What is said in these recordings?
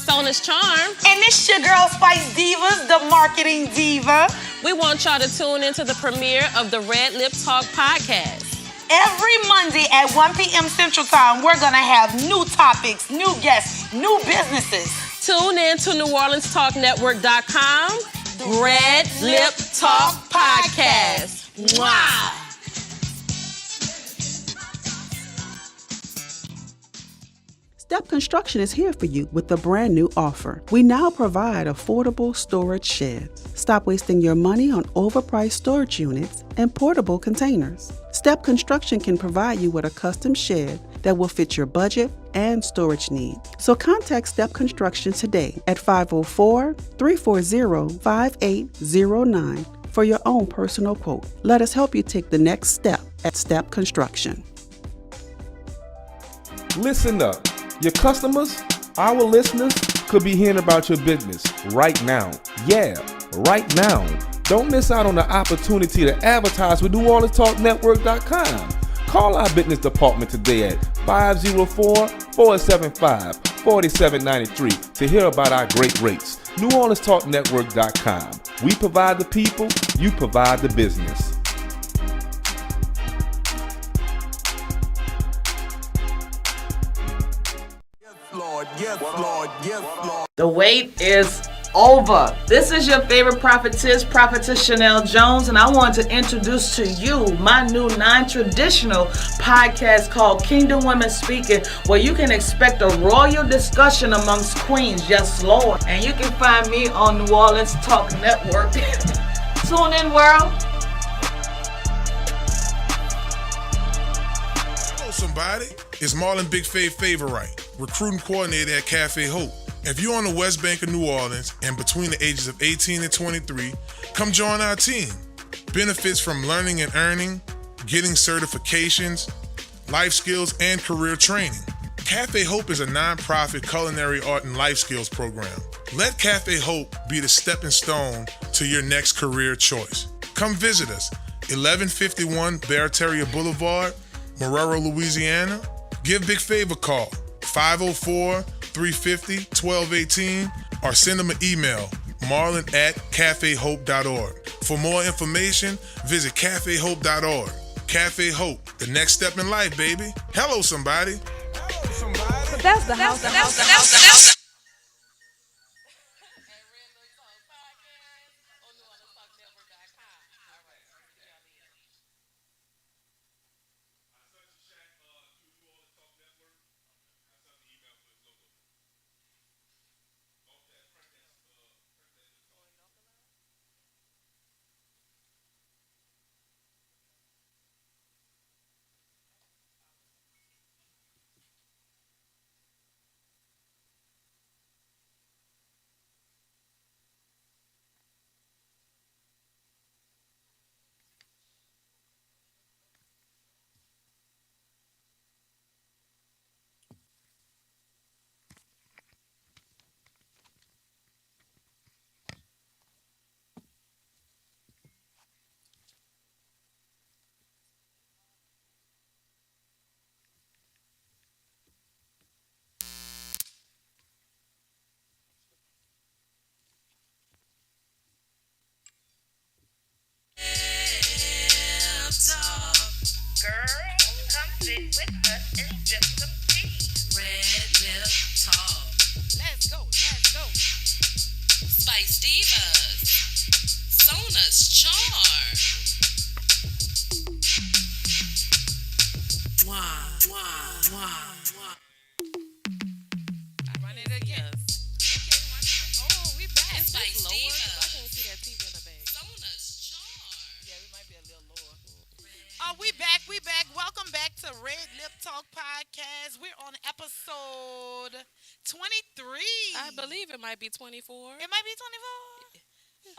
Sona's Charm. And this your girl Spice Divas, the marketing diva. We want y'all to tune into the premiere of the RedLip Talk podcast. Every Monday at 1 p.m. Central Time, we're going to have new topics, new guests, new businesses. Tune in to NewOrleansTalkNetwork.com. RedLip Talk Podcast. Wow. Step Construction is here for you with a brand new offer. We now provide affordable storage sheds. Stop wasting your money on overpriced storage units and portable containers. Step Construction can provide you with a custom shed that will fit your budget and storage needs. So contact Step Construction today at 504-340-5809 for your own personal quote. Let us help you take the next step at Step Construction. Listen up. Your customers, our listeners, could be hearing about your business right now. Yeah, right now. Don't miss out on the opportunity to advertise with NewOrleansTalkNetwork.com. Call our business department today at 504-475-4793 to hear about our great rates. NewOrleansTalkNetwork.com. We provide the people, you provide the business. Yes, Lord. Yes, Lord. The wait is over. This is your favorite prophetess, Chanel Jones, and I want to introduce to you my new non-traditional podcast called Kingdom Women Speaking, where you can expect a royal discussion amongst queens. Yes, Lord. And you can find me on New Orleans Talk Network. Tune in, world. Hello, somebody. It's Marlon Big Favorite, recruiting coordinator at Cafe Hope. If you're on the West Bank of New Orleans and between the ages of 18 and 23, come join our team. Benefits from learning and earning, getting certifications, life skills, and career training. Cafe Hope is a nonprofit culinary art and life skills program. Let Cafe Hope be the stepping stone to your next career choice. Come visit us, 1151 Barataria Boulevard, Marrero, Louisiana. Give Big Fav a call, 504-350-1218, or send them an email, marlon@cafehope.org. For more information, visit cafehope.org. Cafe Hope, the next step in life, baby. Hello, somebody. Hello, somebody. That's the house. sit with us and sip some tea. RedLip Talk. Let's go. Spice Divas. Sona's Charm. Run it again. Okay, run it. Oh, we back. It's Spice Divas. I can't see that TV in the back. Sona's Charm. Yeah, we might be a little lower. We back. Welcome back to RedLip Talk Podcast. We're on episode 23. I believe it might be 24. It might be 24?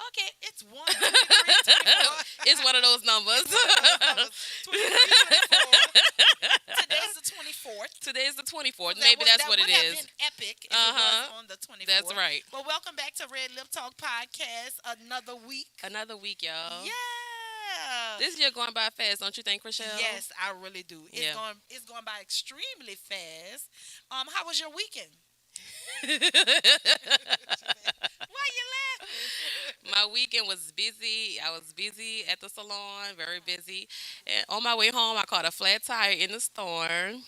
Okay, it's 1, 2, 3, 24. It's one of those numbers. 23, 24. Today's the 24th. Today's the 24th. Maybe that's what it is. That would have been epic if it was on the 24th. That's right. Well, welcome back to RedLip Talk Podcast. Another week, y'all. Yeah. This year going by fast, don't you think, Rochelle? Yes, I really do. It's going by extremely fast. How was your weekend? Why you laughing? My weekend was busy. I was busy at the salon, very busy. And on my way home, I caught a flat tire in the storm.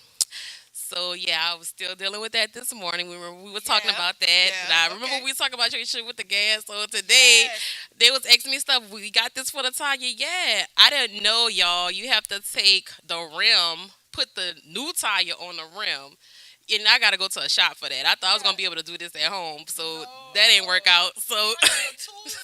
So yeah, I was still dealing with that this morning. We were talking about that. And I remember we was talking about your shit with the gas. So today they was asking me stuff. We got this for the tire. Yeah, I didn't know, y'all. You have to take the rim, put the new tire on the rim. And I gotta go to a shop for that. I thought I was gonna be able to do this at home, so that didn't work out. So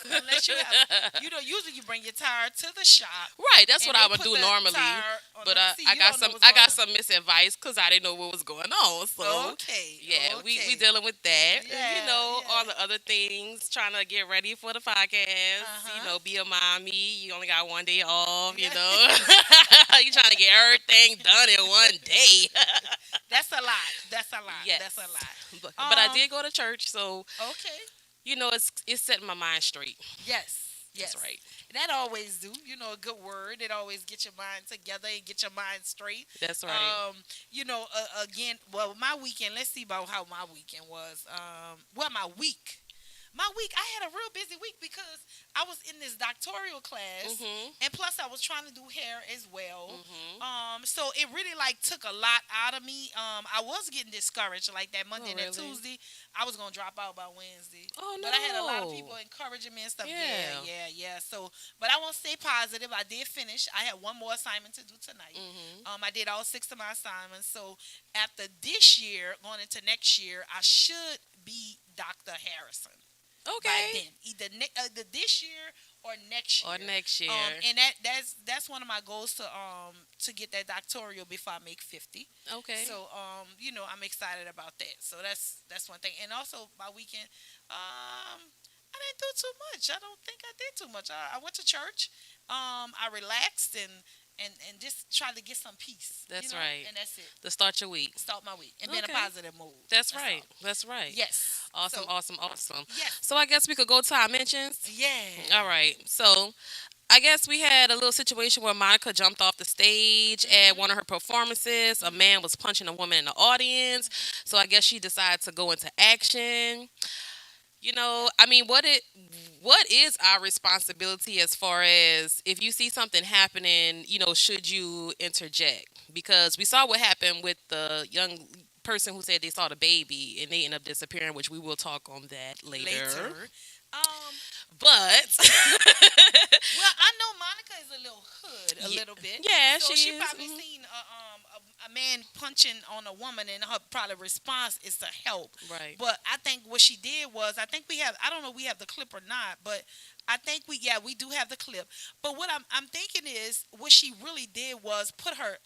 Unless you have, usually you bring your tire to the shop. Right, that's what and I they would put do the normally. tire on But the- see, I you got don't know some what's I going got on. some misadvice because I didn't know what was going on. So Okay. yeah, we okay. dealing with that. And, Yeah, all the other things, trying to get ready for the podcast. Be a mommy. You only got one day off. You trying to get everything done in one day. That's a lot. That's a lot. Yes. That's a lot. But I did go to church, so Okay. it's setting my mind straight. Yes. Yes. That's right. That always do. A good word. It always get your mind together and get your mind straight. That's right. Again, well, my weekend. Let's see about how my weekend was. My week. My week, I had a real busy week because I was in this doctoral class, and plus I was trying to do hair as well. So it really took a lot out of me. I was getting discouraged like that Monday and that Tuesday. I was gonna drop out by Wednesday. Oh no! But I had a lot of people encouraging me and stuff. Yeah. So, but I won't stay positive. I did finish. I had one more assignment to do tonight. I did all 6 of my assignments. So after this year, going into next year, I should be Dr. Harrison. Okay. By then, either this year or next year. And that's one of my goals to get that doctoral before I make 50. Okay. So I'm excited about that. So that's one thing. And also my weekend, I didn't do too much. I don't think I did too much. I went to church. I relaxed and just try to get some peace. That's right. And that's it. To start your week. Start my week and be in a positive mood. That's right. That's right. Yes. Awesome. Yes. So I guess we could go to our mentions. Yeah. All right. So I guess we had a little situation where Monica jumped off the stage at one of her performances. A man was punching a woman in the audience. So I guess she decided to go into action. What is our responsibility as far as if you see something happening, should you interject? Because we saw what happened with the young person who said they saw the baby and they ended up disappearing, which we will talk on that later. But well, I know Monica is a little hood, a little bit. Yeah, so she she is. probably seen a man punching on a woman, and her probably response is to help. Right. But I think what she did was, I don't know if we have the clip or not, but I think we do have the clip. But what I'm thinking is, what she really did was put her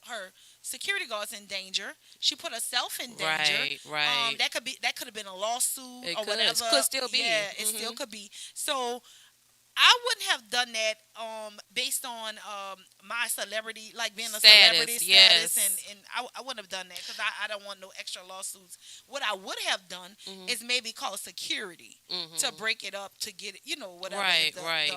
security guards in danger. She put herself in danger. Right. That could have been a lawsuit It or could. whatever. Could still be. Yeah, it still could be. So I wouldn't have done that based on my celebrity, like being a celebrity status, and I wouldn't have done that because I don't want no extra lawsuits. What I would have done is maybe call security to break it up, to get it, whatever. Right.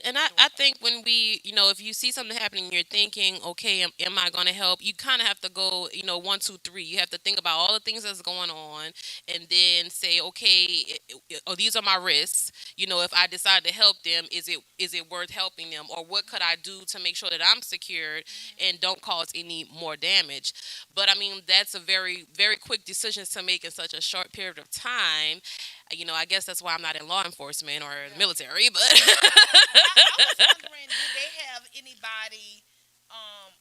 And I think when we, if you see something happening, you're thinking, okay, am I going to help? You kind of have to go, 1, 2, 3. You have to think about all the things that's going on, and then say, okay, these are my risks. If I decide to help them, is it worth helping them, or what could I do to make sure that I'm secured and don't cause any more damage? But that's a very, very quick decision to make in such a short period of time. I guess that's why I'm not in law enforcement or the military. But I was wondering, did they have anybody,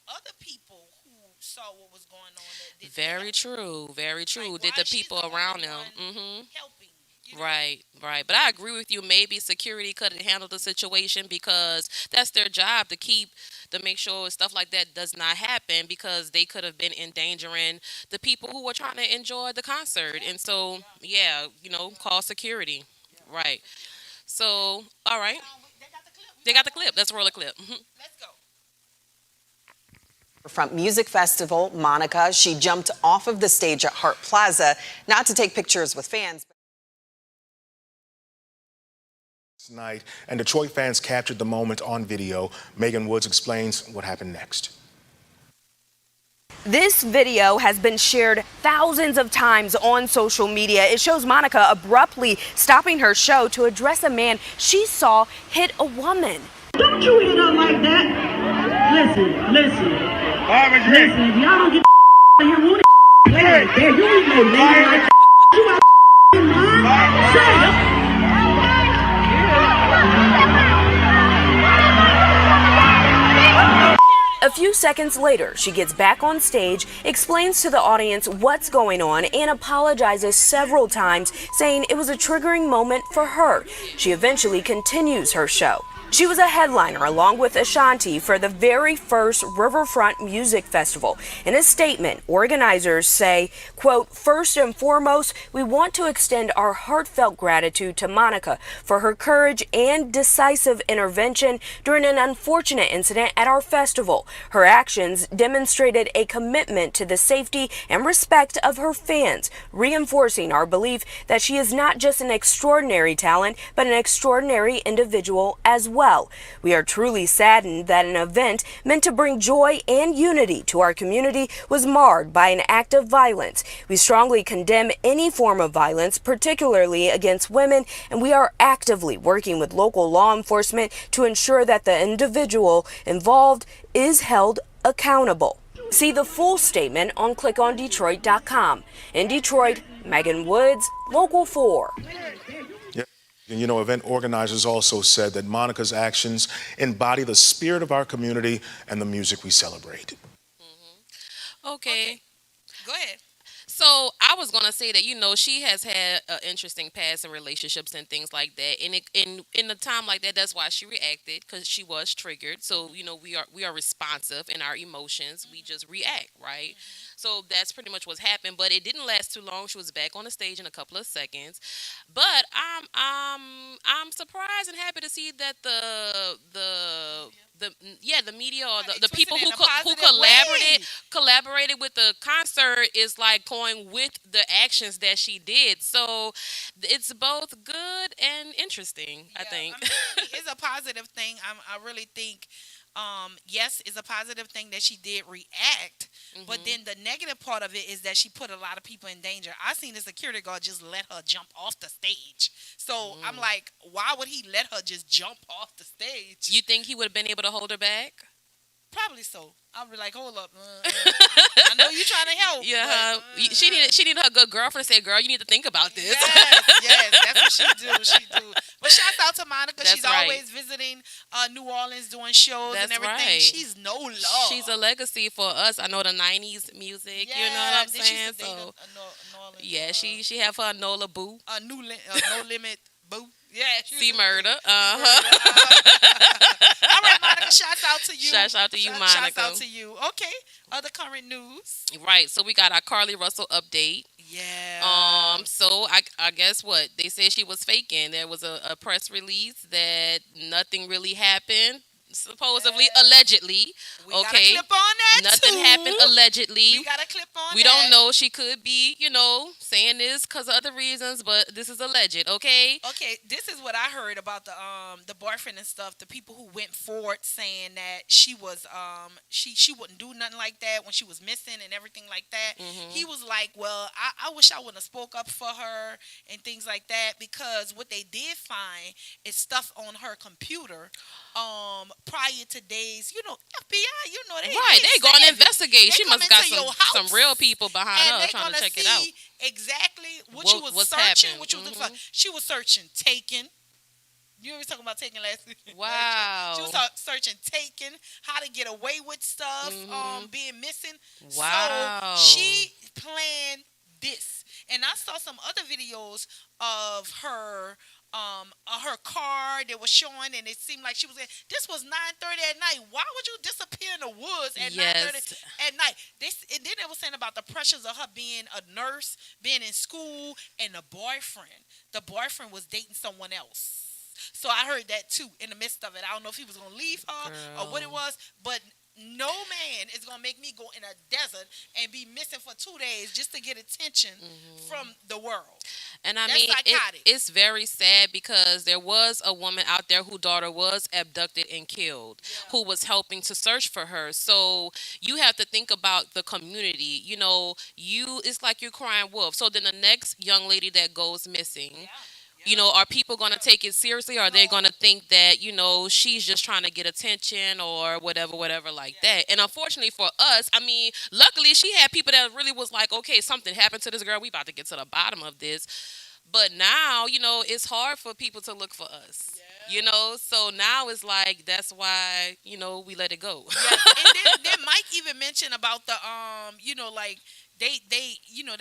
other people who saw what was going on? Very true. Like, did why the she's people the around only them? one helping? Right. But I agree with you. Maybe security could have handled the situation because that's their job to make sure stuff like that does not happen, because they could have been endangering the people who were trying to enjoy the concert. And so, call security. Right. So, all right. They got the clip. Let's roll a clip. Let's go. From music festival, Monica, she jumped off of the stage at Hart Plaza, not to take pictures with fans. Night, and Detroit fans captured the moment on video. Megan Woods explains what happened next. This video has been shared thousands of times on social media. It shows Monica abruptly stopping her show to address a man she saw hit a woman. Don't you hit her like that. Listen. If y'all don't get out here, who the there, you ain't no lady like that. You out mind? Say it. A few seconds later, she gets back on stage, explains to the audience what's going on, and apologizes several times, saying it was a triggering moment for her. She eventually continues her show. She was a headliner along with Ashanti for the very first Riverfront Music Festival. In a statement, organizers say, quote, "First and foremost, we want to extend our heartfelt gratitude to Monica for her courage and decisive intervention during an unfortunate incident at our festival. Her actions demonstrated a commitment to the safety and respect of her fans, reinforcing our belief that she is not just an extraordinary talent, but an extraordinary individual as well. We are truly saddened that an event meant to bring joy and unity to our community was marred by an act of violence. We strongly condemn any form of violence, particularly against women, and we are actively working with local law enforcement to ensure that the individual involved is held accountable." See the full statement on clickondetroit.com. In Detroit, Megan Woods, Local 4. And event organizers also said that Monica's actions embody the spirit of our community and the music we celebrate. Okay. Go ahead. So I was gonna say that she has had an interesting past in relationships and things like that, and in a time like that, that's why she reacted, because she was triggered. So we are responsive in our emotions. We just react, right? So that's pretty much what's happened. But it didn't last too long. She was back on the stage in a couple of seconds. But I'm surprised and happy to see that the media or the people who collaborated with the concert is like going with the actions that she did. So it's both good and interesting. I think It's a positive thing. I really think. Yes, it's a positive thing that she did react, but then the negative part of it is that she put a lot of people in danger. I seen the security guard just let her jump off the stage. So I'm like, why would he let her just jump off the stage? You think he would have been able to hold her back? Probably so. I'll be like, hold up. I know you're trying to help. Yeah, she needed her good girlfriend to say, "Girl, you need to think about this." Yes, that's what she do. But shouts out to Monica. That's She's always visiting New Orleans, doing shows and everything. Right. She's no love. She's a legacy for us. I know the '90s music. You know what I'm saying? So yeah, she have her Nola Boo, No Limit Boo. Yeah, See Murder. All right, Monica. Shouts out to you. Shouts out to you, Monica. Shouts out to you. Okay. Other current news. Right. So we got our Carly Russell update. Yeah. So I guess what they said she was faking. There was a press release that nothing really happened. Supposedly, allegedly. We got a clip on that Nothing happened allegedly. We got a clip on We don't know. She could be, saying this because of other reasons, but this is alleged, okay? Okay, this is what I heard about the boyfriend and stuff. The people who went forward saying that she was she wouldn't do nothing like that when she was missing and everything like that. He was like, well, I wish I wouldn't have spoke up for her and things like that, because what they did find is stuff on her computer prior to days, FBI, they going to investigate. She must have got some real people behind her trying to check it out. Exactly what she was searching. She was searching Taken. You were talking about Taken last week. Wow. She was searching Taken, how to get away with stuff, being missing. Wow. So she planned this. And I saw some other videos of her car that was showing, and it seemed like she was this was 9:30 at night. Why would you disappear in the woods at 9:30 at night? And then they were saying about the pressures of her being a nurse, being in school, and the boyfriend was dating someone else. So I heard that too in the midst of it. I don't know if he was gonna leave her or what it was, but No man is gonna make me go in a desert and be missing for 2 days just to get attention from the world. And I That's mean, psychotic. it's very sad because there was a woman out there whose daughter was abducted and killed, who was helping to search for her. So you have to think about the community. It's like you're crying wolf. So then the next young lady that goes missing. Are people going to take it seriously, or are they going to think that, she's just trying to get attention or whatever like that? And unfortunately for us, I mean, luckily she had people that really was like, okay, something happened to this girl. We about to get to the bottom of this. But now, it's hard for people to look for us. So now it's like that's why we let it go. Yes, and then Mike even mentioned about the like they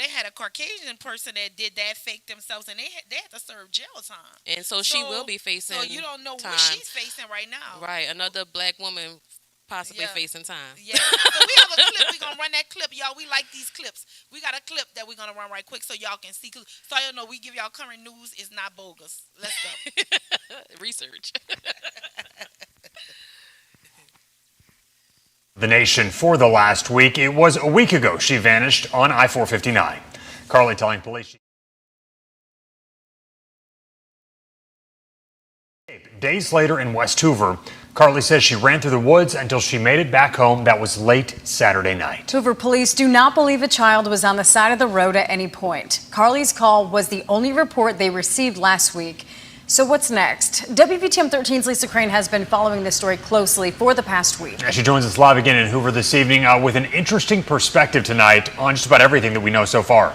had a Caucasian person that did that, fake themselves, and they had to serve jail time. And so she will be facing. So you don't know time. what she's facing right now. Right, another black woman possibly facing time. Yeah. So we have a clip. We're gonna run that clip, y'all. We like these clips. We got a clip that we're gonna run right quick so y'all can see. So y'all know we give y'all current news. It's not bogus. Let's go. Research. The nation for the last week. It was a week ago she vanished on I-459. Carly telling police. Days later in West Hoover, Carly says she ran through the woods until she made it back home. That was late Saturday night. Hoover police do not believe a child was on the side of the road at any point. Carly's call was the only report they received last week. So what's next? WVTM 13's Lisa Crane has been following this story closely for the past week. She joins us live again in Hoover this evening with an interesting perspective tonight on just about everything that we know so far.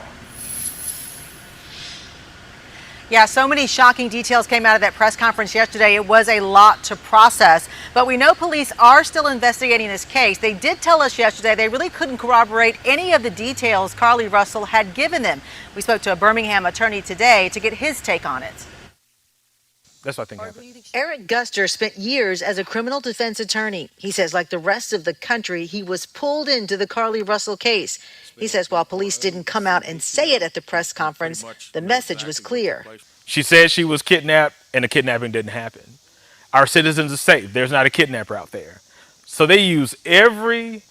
Yeah, so many shocking details came out of that press conference yesterday. It was a lot to process, but we know police are still investigating this case. They did tell us yesterday they really couldn't corroborate any of the details Carly Russell had given them. We spoke to a Birmingham attorney today to get his take on it. That's what I think happened. Eric Guster spent years as a criminal defense attorney. He says, like the rest of the country, he was pulled into the Carly Russell case. He says while police didn't come out and say it at the press conference, the message was clear. She said she was kidnapped and the kidnapping didn't happen. Our citizens are safe. There's not a kidnapper out there. So they use every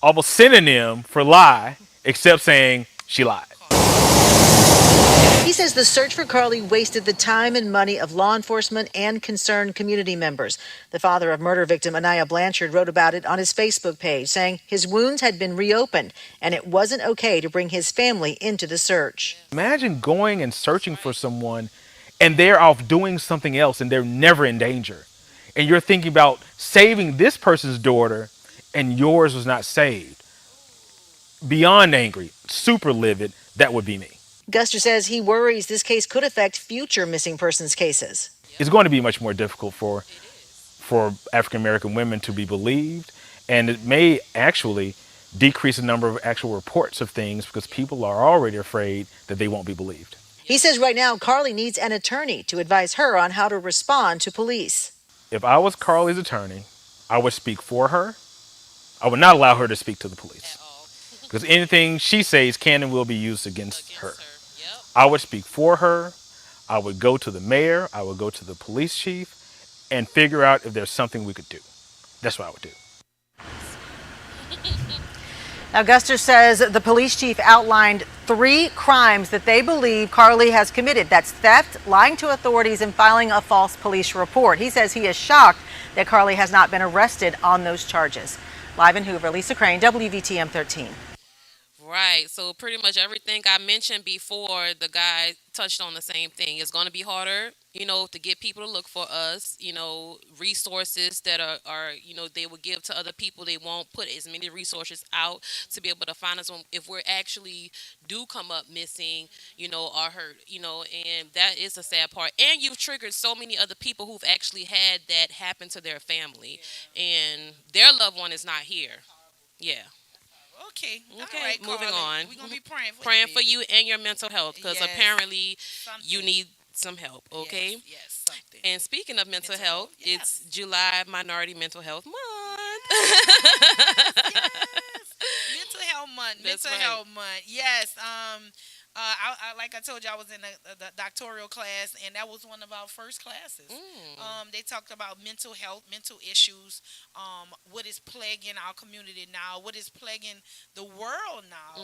almost synonym for lie except saying she lied. He says the search for Carly wasted the time and money of law enforcement and concerned community members. The father of murder victim Anaya Blanchard wrote about it on his Facebook page, saying his wounds had been reopened and it wasn't okay to bring his family into the search. Imagine going and searching for someone and they're off doing something else and they're never in danger. And you're thinking about saving this person's daughter and yours was not saved. Beyond angry, super livid, that would be me. Guster says he worries this case could affect future missing persons cases. It's going to be much more difficult for African American women to be believed, and it may actually decrease the number of actual reports of things because people are already afraid that they won't be believed. He says right now Carly needs an attorney to advise her on how to respond to police. If I was Carly's attorney, I would speak for her. I would not allow her to speak to the police because anything she says can and will be used against her. I would speak for her. I would go to the mayor. I would go to the police chief and figure out if there's something we could do. That's what I would do. Now, Guster says the police chief outlined 3 crimes that they believe Carly has committed. That's theft, lying to authorities, and filing a false police report. He says he is shocked that Carly has not been arrested on those charges. Live in Hoover, Lisa Crane, WVTM 13. Right. So pretty much everything I mentioned before, the guy touched on the same thing. It's going to be harder, to get people to look for us, resources that are they will give to other people. They won't put as many resources out to be able to find us if we're actually do come up missing, or hurt, and that is a sad part. And you've triggered so many other people who've actually had that happen to their family and their loved one is not here. Yeah. Okay. Okay. All right, Moving Carly. on. We're gonna be praying for praying you, for you and your mental health because Yes. apparently you need some help. Okay. Yes, something. And speaking of mental health, it's July Minority Mental Health Month. Mental health month. That's Mental right. health month. Yes. Like I told you, I was in the doctoral class, and that was one of our first classes. They talked about mental health, mental issues, what is plaguing our community now, what is plaguing the world now.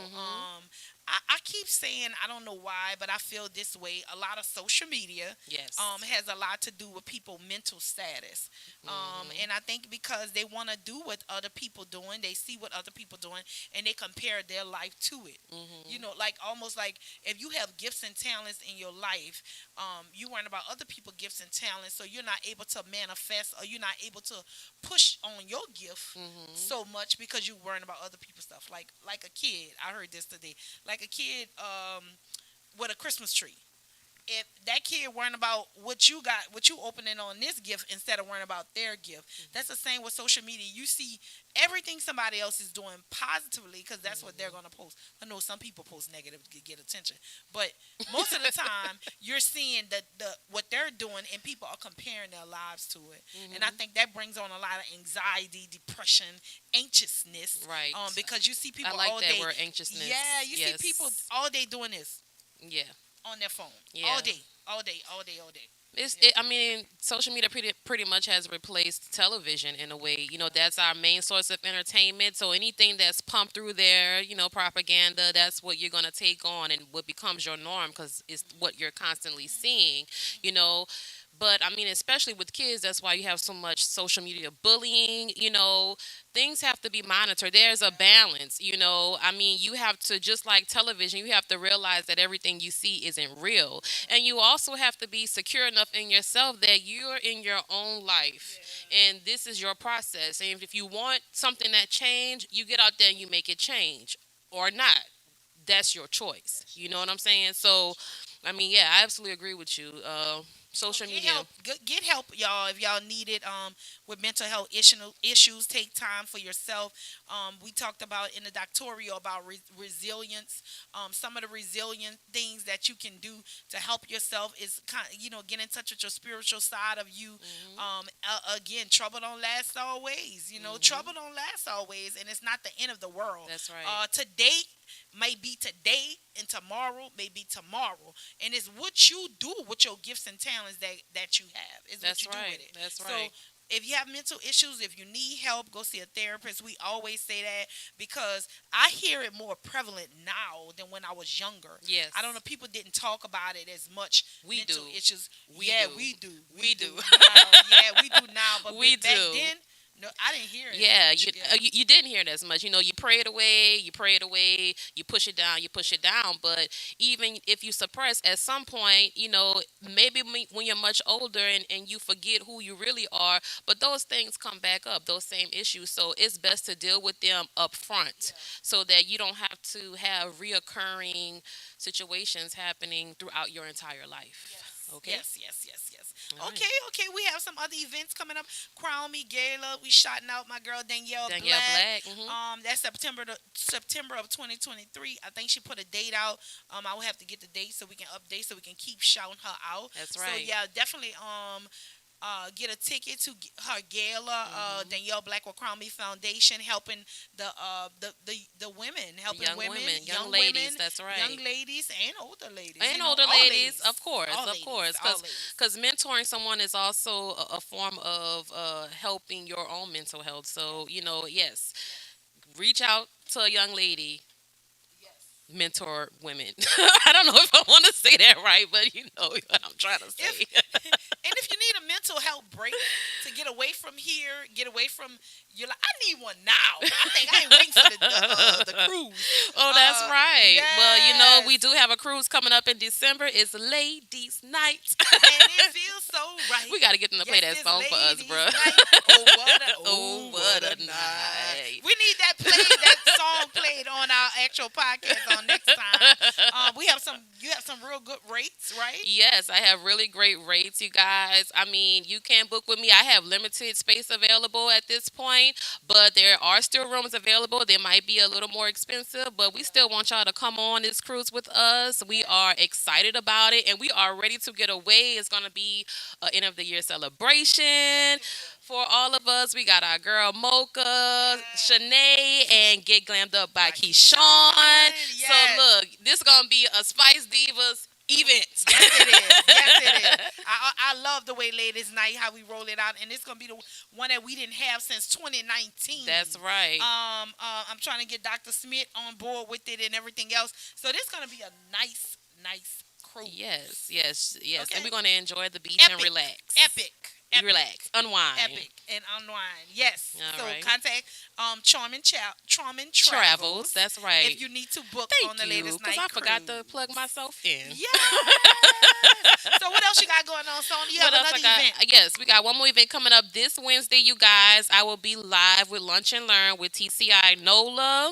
I keep saying, I don't know why, but I feel this way. A lot of social media Yes. has a lot to do with people's mental status. And I think because they want to do what other people doing, they see what other people doing, and they compare their life to it. You know, like almost like if you have gifts and talents in your life, you worrying about other people's gifts and talents, so you're not able to manifest, or you're not able to push on your gift so much because you're worrying about other people's stuff. Like a kid, I heard this today. Like a kid with a Christmas tree. If that kid worrying about what you got, what you opening on this gift instead of worrying about their gift, that's the same with social media. You see everything somebody else is doing positively because that's what they're going to post. I know some people post negative to get attention, but most of the time you're seeing the what they're doing, and people are comparing their lives to it. And I think that brings on a lot of anxiety, depression, anxiousness. Right. Because you see people I like all that day. word, anxiousness. Yeah, you see Yes. people all day doing this Yeah. on their phone. Yeah. All day. I mean, social media pretty much has replaced television in a way. You know, that's our main source of entertainment. So anything that's pumped through there, you know, propaganda, that's what you're going to take on and what becomes your norm because it's what you're constantly seeing, you know. But I mean, especially with kids, that's why you have so much social media bullying. You know, things have to be monitored. There's a balance. You know, I mean, you have to, just like television, you have to realize that everything you see isn't real, and you also have to be secure enough in yourself that you're in your own life, and this is your process. And if you want something that change, you get out there and you make it change, or not. That's your choice. You know what I'm saying? So, I mean, yeah, I absolutely agree with you. Social Get media. help. Get help, y'all, if y'all need it. With mental health issues, take time for yourself. We talked about in the doctoral about resilience. Some of the resilient things that you can do to help yourself is get in touch with your spiritual side of you. Again, trouble don't last always. You know, trouble don't last always, and it's not the end of the world. That's right. Today may be today, and tomorrow may be tomorrow, and it's what you do with your gifts and talents that you have. Is what That's you do right. with it. That's So right. if you have mental issues, if you need help, go see a therapist. We always say that because I hear it more prevalent now than when I was younger. Yes. I don't know. People didn't talk about it as much. We mental do. issues. We yeah, do. we do. We do. Now. Yeah, we do now. But We back do. then, no, I didn't hear it. Yeah, you didn't hear it as much. You know, you pray it away, you push it down, you push it down. But even if you suppress, at some point, you know, maybe when you're much older and you forget who you really are, but those things come back up, those same issues. So it's best to deal with them up front so that you don't have to have reoccurring situations happening throughout your entire life. Okay. Yes. All right. Okay. We have some other events coming up. Crown Me Gala. We shouting out my girl Danielle Black. That's September of 2023. I think she put a date out. I will have to get the date so we can update, so we can keep shouting her out. That's So right. yeah, definitely. Get a ticket to her gala. Danielle Black with Crown Me Foundation, helping the women, helping Young women, young ladies. That's right. young ladies and older ladies, And all older ladies, of All course, ladies. because mentoring someone is also a form of helping your own mental health. So you know, yes, reach out to a young lady, mentor women. I don't know if I want to say that right, but you know what I'm trying to say. And if you need a mental health break to get away from here, get away from, you're like, I need one now. I think I ain't waiting for the cruise. Oh, that's right. Well, you know, yes. we do have a cruise coming up in December. It's Ladies Night. And it feels so right. We got to get them to play that Yes, song for us, Ladies bro. Night. Oh, what a night. We need that song played on our actual podcast on next time. You have some real good rates, right? Yes, I have really great rates, you guys. I mean, you can book with me. I have limited space available at this point, but there are still rooms available. They might be a little more expensive, but we still want y'all to come on this cruise with us. We are excited about it, and we are ready to get away. It's going to be an end of the year celebration. For all of us, we got our girl Mocha, Shanae, and Get Glammed Up by Keyshawn. Yes. So look, this is gonna be a Spice Divas event. Yes, it is. Yes, it is. I love the way Ladies Night, how we roll it out, and it's gonna be the one that we didn't have since 2019. That's right. I'm trying to get Dr. Smith on board with it and everything else. So this is gonna be a nice crew. Yes. Okay. And we're gonna enjoy the beach and Epic. relax. Epic. Relax, unwind. Epic and unwind. Yes. All so right. contact Charmin Travels. That's right. If you need to book on the Thank you, Latest Night I forgot cruise. to plug myself in. Yeah. So what else you got going on, Sona? You have another event. Yes, we got one more event coming up this Wednesday, you guys. I will be live with Lunch and Learn with TCI NOLA.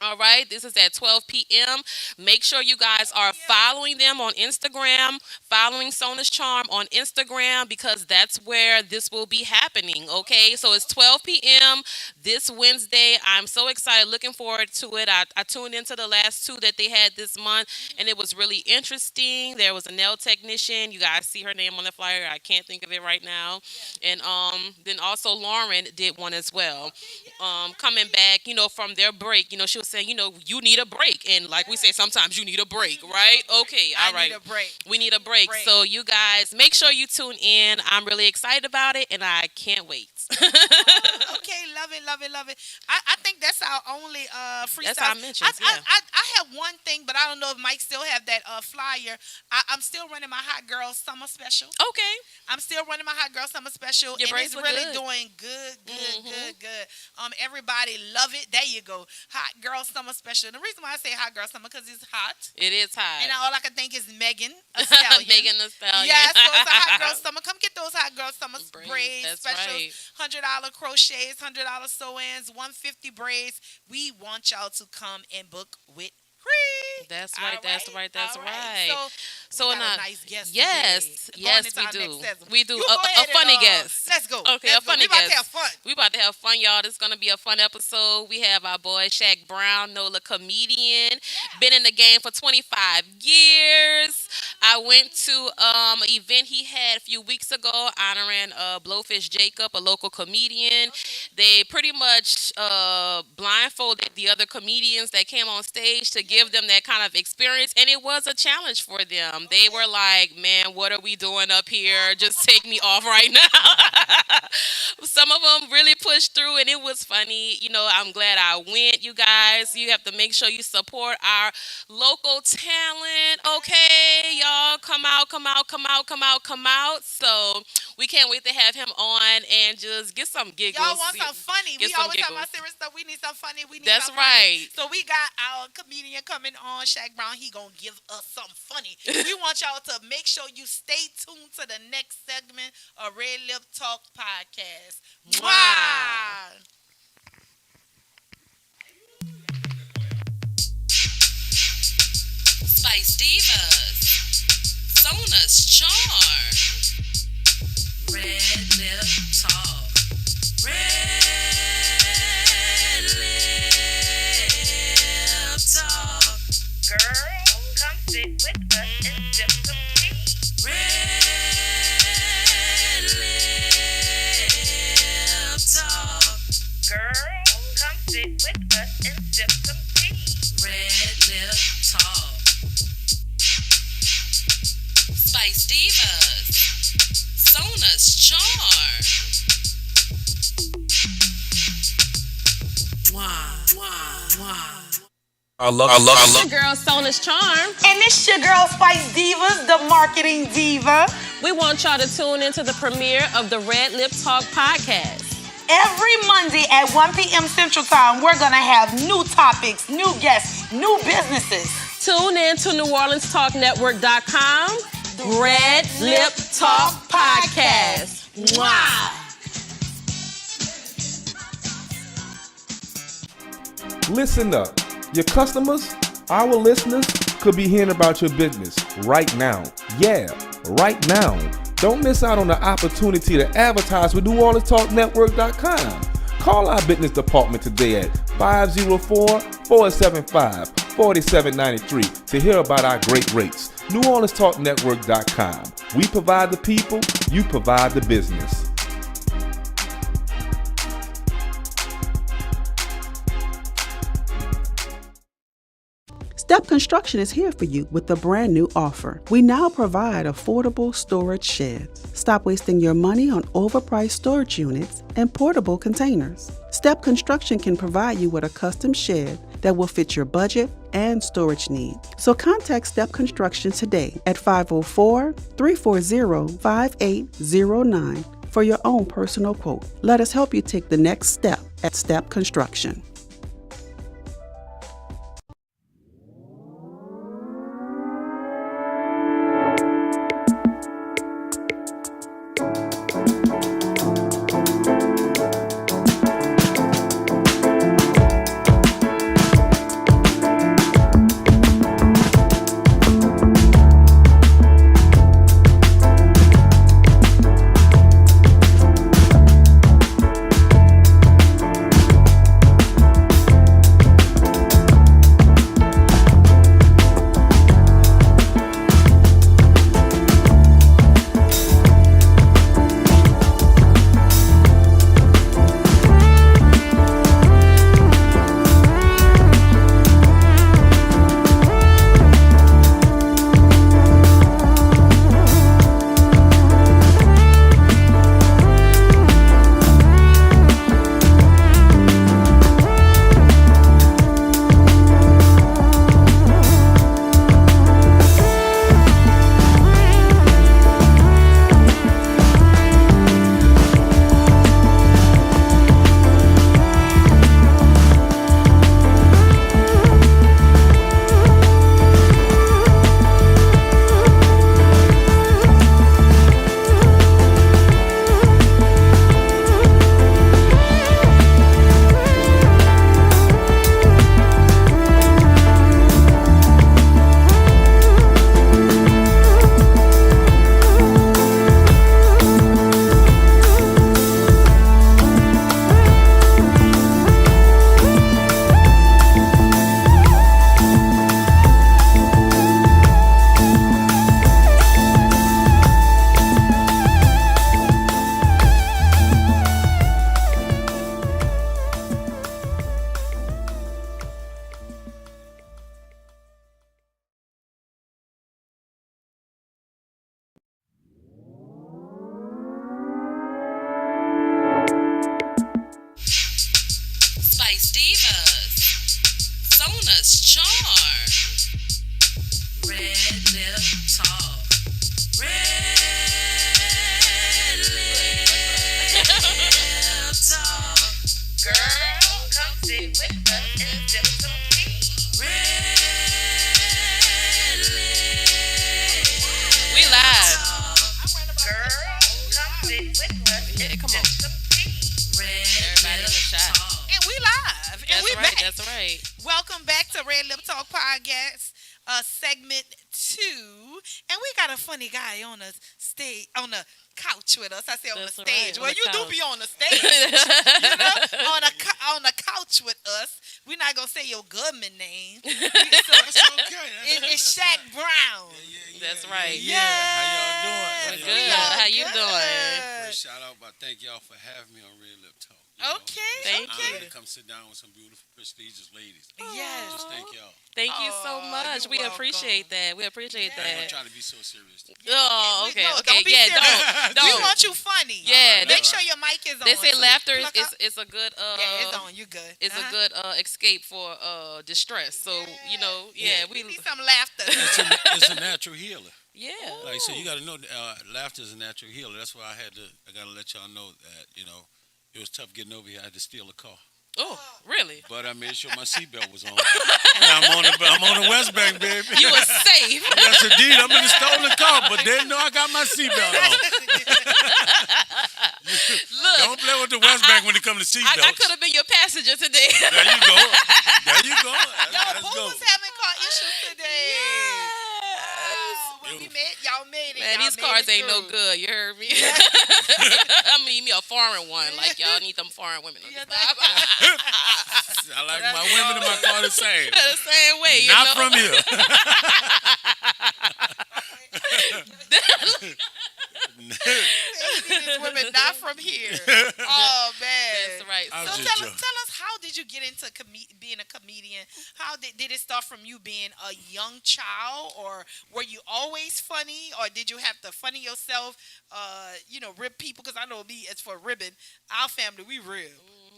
All right, this is at 12 p.m. Make sure you guys are following them on Instagram, following Sona's Charm on Instagram, because that's where this will be happening, okay? So it's 12 p.m. this Wednesday. I'm so excited, looking forward to it. I tuned into the last two that they had this month, and it was really interesting. There was a nail technician. You guys see her name on the flyer. I can't think of it right now. And then also Lauren did one as well. Coming back, from their break, she was saying, you need a break. And like we say, sometimes you need a break, right? Okay, all right. I need a break. We need a break. So you guys, make sure you tune in. I'm really excited about it, and I can't wait. Okay, love it. I think that's our only freestyle. That's our mentions, I have one thing, but I don't know if Mike still have that flyer. I'm still running my Hot Girl Summer Special. Okay. I'm still running my Hot Girl Summer Special. Your and braids it's look really good. doing good. Everybody love it. There you go. Hot Girl Summer Special. The reason why I say Hot Girl Summer, because it's hot. It is hot. And all I can think is Megan Thee Stallion. Megan Thee Stallion. Yeah, so it's a Hot Girl Summer. Come get those Hot Girl Summer braids That's specials. right. $100 crochets, $100 sew-ins, $150 braids. We want y'all to come and book with Kree. That's right. All right. So we got a nice guest yes, today. yes, Going into we our do. next segment. We do You a go ahead funny and, guest. Let's go. Okay, Let's a funny go. We about guest. to have fun. We about to have fun, y'all. This is gonna be a fun episode. We have our boy Shaq Brown, NOLA comedian, been in the game for 25 years. I went to an event he had a few weeks ago honoring Blowfish Jacob, a local comedian. They pretty much blindfolded the other comedians that came on stage to give them that kind of experience, and it was a challenge for them. They were like, man, what are we doing up here? Just take me off right now. Some of them really pushed through, and it was funny. I'm glad I went, you guys. You have to make sure you support our local talent, okay? Y'all, come out. So we can't wait to have him on and just get some giggles. Y'all want some funny. We always talk about serious stuff. We need some funny. That's some right. Funny. So we got our comedian coming on, Shaq Brown. He gonna give us some funny. We want y'all to make sure you stay tuned to the next segment of RedLip Talk Podcast. Wow. Spice Divas, Sona's Charm, RedLip Talk, RedLip Talk. Girl, come sit with us and sip some tea. RedLip Talk. Girl, come sit with us and sip some tea. RedLip Talk. Spice Divas, Sona's Charm. I love It's your girl Sona's Charm. And it's your girl Spice Divas, the marketing diva. We want y'all to tune into the premiere of the RedLip Talk podcast. Every Monday at 1 p.m. Central Time, we're going to have new topics, new guests, new businesses. Tune in to NewOrleansTalkNetwork.com. RedLip Talk podcast. Wow. Listen up. Your customers, our listeners, could be hearing about your business right now. Yeah, right now. Don't miss out on the opportunity to advertise with NewOrleansTalkNetwork.com. Call our business department today at 504-475-4793 to hear about our great rates. NewOrleansTalkNetwork.com. We provide the people, you provide the business. Step Construction is here for you with a brand new offer. We now provide affordable storage sheds. Stop wasting your money on overpriced storage units and portable containers. Step Construction can provide you with a custom shed that will fit your budget and storage needs. So contact Step Construction today at 504-340-5809 for your own personal quote. Let us help you take the next step at Step Construction. Spice Divas, Sona's Charm, Red Lip Talk, Red Lip Talk. Girl, come sit with us and sip some tea. Red Lip. We live. Girl, come sit with us and come sip some tea. Everybody in the shot. And we live. And That's we right. back. That's right. Welcome back to Red Lip Talk Podcast, segment 2. And we got a funny guy on the stage, on the couch with us. I say on That's the stage. right, on Well, the you do couch. be on the stage, you know, on the couch with us. We're not gonna say your government name. That's okay. It's Shaq Brown. That's right. Yeah. How y'all doing? Good. How you doing? First shout out, but thank y'all for having me on Red Lip Talk. Okay. Thank I'm you. honored to come sit down with some beautiful, prestigious ladies. Yes. Just thank y'all. Thank you so much. you're We welcome. appreciate that. We appreciate I ain't that. gonna try to be so serious. Oh, okay, No, okay, don't be yeah, serious. don't. We want you funny. Yeah, Make sure your mic is on. They say too. laughter Look up. is a good Yeah, it's on. You good. It's a good escape for distress. So you know, We need some laughter. It's a natural healer. Yeah. Like I said, you got to know laughter is a natural healer. That's why I got to let y'all know that, you know, it was tough getting over here. I had to steal a car. Oh, really? But I made sure my seatbelt was on. I'm on the West Bank, baby. You were safe. Yes, indeed. I'm in a stolen car, but they know I got my seatbelt on. Look, don't play with the West Bank when it comes to seatbelts. I could have been your passenger today. There you go. There you go. Let's Who go. was having car issues today? Well, y'all made it. Man, Y'all these made cars it ain't no through. good. You heard me? I mean, me a foreign one. Like, y'all need them foreign women on this side. I like my women in my car the same. The same way, you Not know? from here. These women not from here. Oh man, That's right. I was So just tell us, how did did you get into being a comedian? How did it start from you being a young child, or were you always funny, or did you have to funny yourself? Rib people, because I know me, as for ribbing, our family, we rib.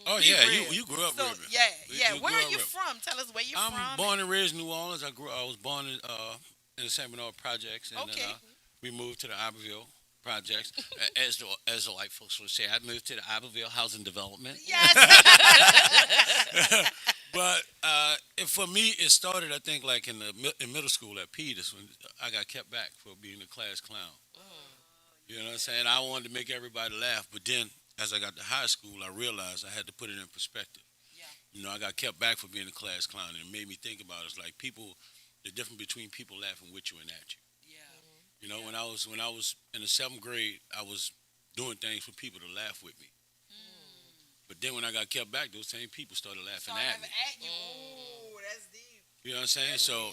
Oh, We yeah, rib. you grew up So, ribbing. yeah. You Where grew are up you ribbing. from? Tell us where you're from. I'm born and raised in New Orleans. I was born in the St. Bernard Projects, and Okay. then we moved to the Iberville Projects. As the white folks would say, I moved to the Iberville Housing Development. Yes. But for me, it started, I think, like in middle school at Peters, when I got kept back for being a class clown. You know what I'm saying? I wanted to make everybody laugh, but then as I got to high school, I realized I had to put it in perspective. I got kept back for being a class clown, and it made me think about it. It's like the difference between people laughing with you and at you. When I was in the 7th grade, I was doing things for people to laugh with me. But then when I got kept back, those same people started laughing at me. Oh, that's deep. You know what I'm saying? So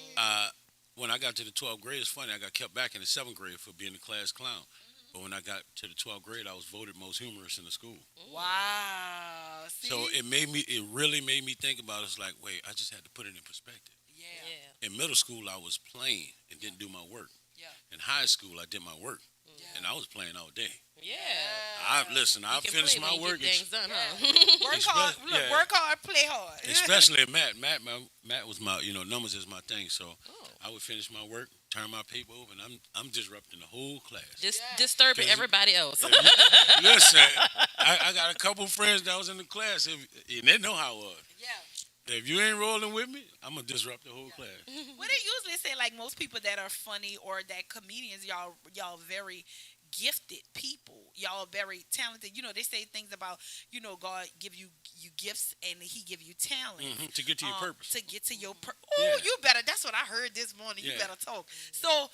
when I got to the 12th grade, it's funny, I got kept back in the 7th grade for being a class clown. But when I got to the 12th grade, I was voted most humorous in the school. Wow. See? So it really made me think about it. It's like, wait, I just had to put it in perspective. Yeah. In middle school, I was playing and didn't do my work. Yeah. In high school, I did my work. And I was playing all day. Yeah. I finished my work. Things done, huh? Work hard, play hard. Especially Matt. Matt was my, numbers is my thing. So I would finish my work, turn my paper over, and I'm disrupting the whole class. Disturbing everybody else. Listen, I got a couple friends that was in the class, and they know how it was. Yeah. If you ain't rolling with me, I'm gonna disrupt the whole class. What they usually say, like most people that are funny or that comedians, y'all very gifted people. Y'all are very talented. They say things about, God give you gifts and He give you talent to get to your purpose. To get to your purpose. Oh, you better. That's what I heard this morning. You better talk. So.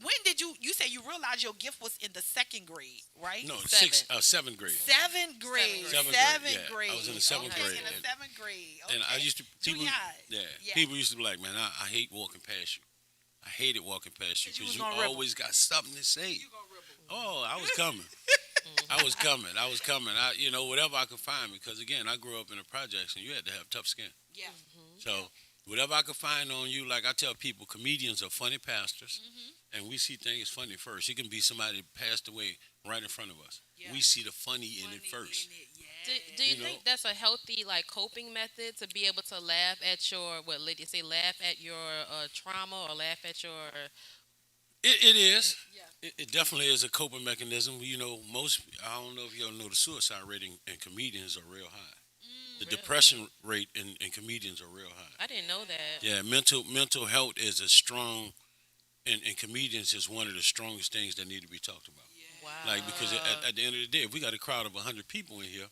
When did you say you realized your gift was in the 2nd grade, right? No, 7th grade. 7th grade. 7th grade. Grade. I was in the 7th grade. In the 7th grade. Okay. And I used to people used to be like, man, I hate walking past you. I hated walking past you because you always got something to say. Oh, I was coming. I was coming. Whatever I could find, because again, I grew up in the projects and you had to have tough skin. Yeah. So whatever I could find on you, like I tell people, comedians are funny pastors. And we see things funny first. It can be somebody that passed away right in front of us. Yeah. We see the funny in it first. Do you think that's a healthy coping method, to be able to laugh at your laugh at your trauma, or laugh at your? It is. Yeah. It definitely is a coping mechanism. I don't know if y'all know, the suicide rate in comedians are real high. The depression rate in comedians are real high. I didn't know that. Yeah, mental health is a strong. And comedians is one of the strongest things that need to be talked about. Wow. Like, because at the end of the day, if we got a crowd of 100 people in here,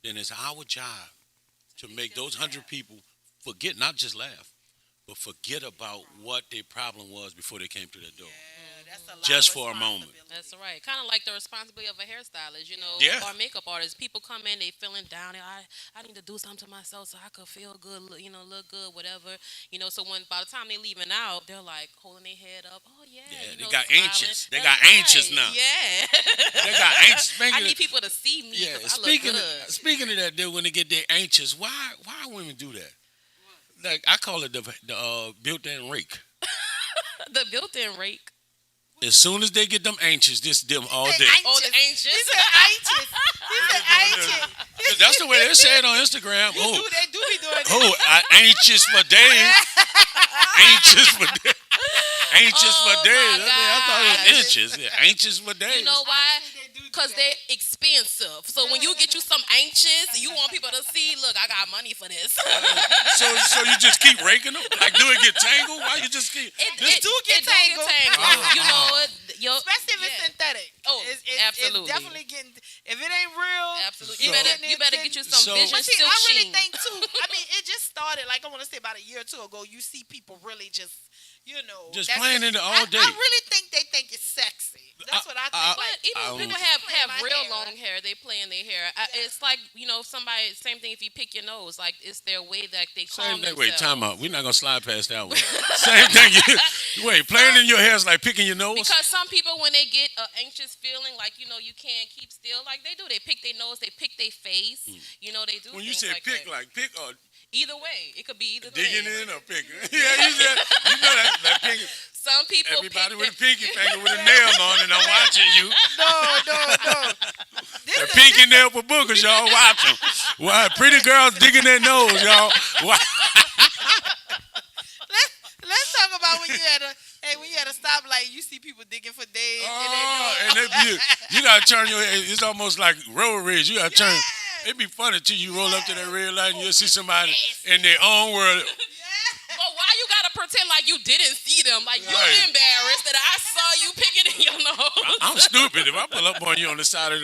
then it's our job to make those 100 people forget, not just laugh, but forget about what their problem was before they came through that door. Just for a moment. That's right. Kind of like the responsibility of a hairstylist, or makeup artist. People come in, they feeling down. I need to do something to myself so I could feel good, look good, whatever. So by the time they leaving out, they're like holding their head up. Oh yeah. Yeah, they got anxious. They got right. anxious now. Yeah. They got anxious. I need people to see me. Yeah. I look good. Speaking of that, then when they get their anxious, why women do that? Like, I call it the built-in rake. The built-in rake. As soon as they get them anxious, this them all day. Oh, the anxious. He said anxious. That's the way they say it on Instagram. They do be doing that. Oh, anxious for days. Anxious for days. Anxious for days. I thought it was inches. Yeah, anxious for days. You know why? Because they're expensive. So when you get you some anxious, you want people to see, look, I got money for this. So you just keep raking them? Like, do it get tangled? Why you just keep... It do get tangled. Especially if it's synthetic. Oh, absolutely. It's definitely getting... If it ain't real... Absolutely. You better get you some Vision Silk I really Sheen. think, too, it just started, I want to say about a year or two ago, you see people really just... just playing in it all day. I really think they think it's sexy. That's what I think. even people have real long hair. They play in their hair. It's like somebody. Same thing. If you pick your nose, like it's their way that they calm Same thing. themselves. Wait, time out. We're not gonna slide past that one. Same thing. Wait, playing in your hair is like picking your nose. Because some people, when they get an anxious feeling, like you can't keep still, like they do. They pick their nose. They pick their face. They do. When you things say like pick, that. like pick or Either way, it could be either digging thing. in or picking. Yeah, you know that pinky. Some people. Everybody with a pinky finger with a nail on, and I'm watching you. No. The pinky nail for boogers, y'all. Watch them. Why pretty girls digging their nose, y'all? Why? Let's talk about when you had a stoplight, you see people digging for days. You gotta turn your head. It's almost like road rage. You gotta turn. It'd be funny till you roll up to that red light and you'll see somebody in their own world. But why you gotta pretend like you didn't see them? Like you're embarrassed that I saw you picking in your nose. I'm stupid. If I pull up on you on the side of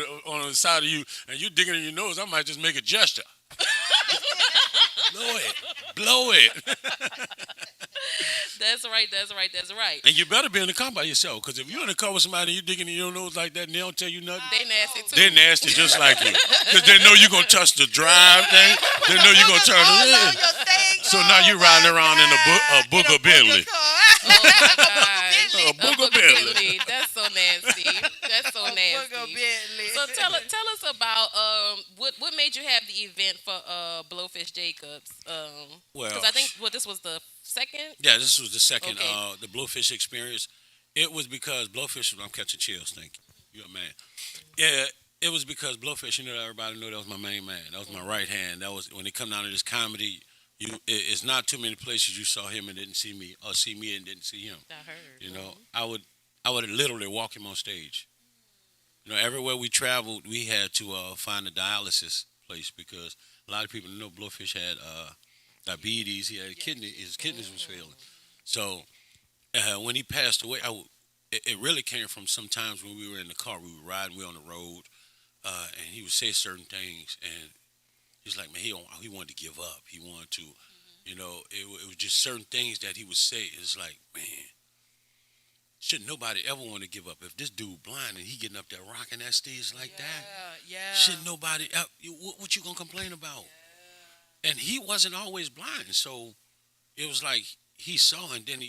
you and you digging in your nose, I might just make a gesture. Blow it. That's right. And you better be in the car by yourself, because if you're in the car with somebody and you digging in your nose like that and they don't tell you nothing, they nasty too. They're nasty just like you, because they know you're gonna touch the drive thing. They know you're gonna turn it in. So now you're riding around in a booger Bentley. A booger Bentley. That's so nasty. So tell us about what made you have the event for Blowfish Jacobs? Because I think this was the second. Yeah, this was the second. Okay. The Blowfish experience. It was because Blowfish. I'm catching chills. Thank you. You're a man. Yeah. It was because Blowfish. Everybody knew that was my main man. That was my right hand. That was when it come down to this comedy. It's not too many places you saw him and didn't see me, or see me and didn't see him. I heard. I would literally walk him on stage. Everywhere we traveled, we had to find a dialysis place, because a lot of people know Blowfish had diabetes. He had his kidneys was failing. So when he passed away, it really came from sometimes when we were in the car, we were riding, we were on the road, and he would say certain things, and he's like, man, he wanted to give up. He wanted to, it was just certain things that he would say. It's like, man, shouldn't nobody ever want to give up. If this dude blind and he getting up there rocking that stage like that, shouldn't nobody, what you gonna complain about? Yeah. And he wasn't always blind, so it was like he saw, and then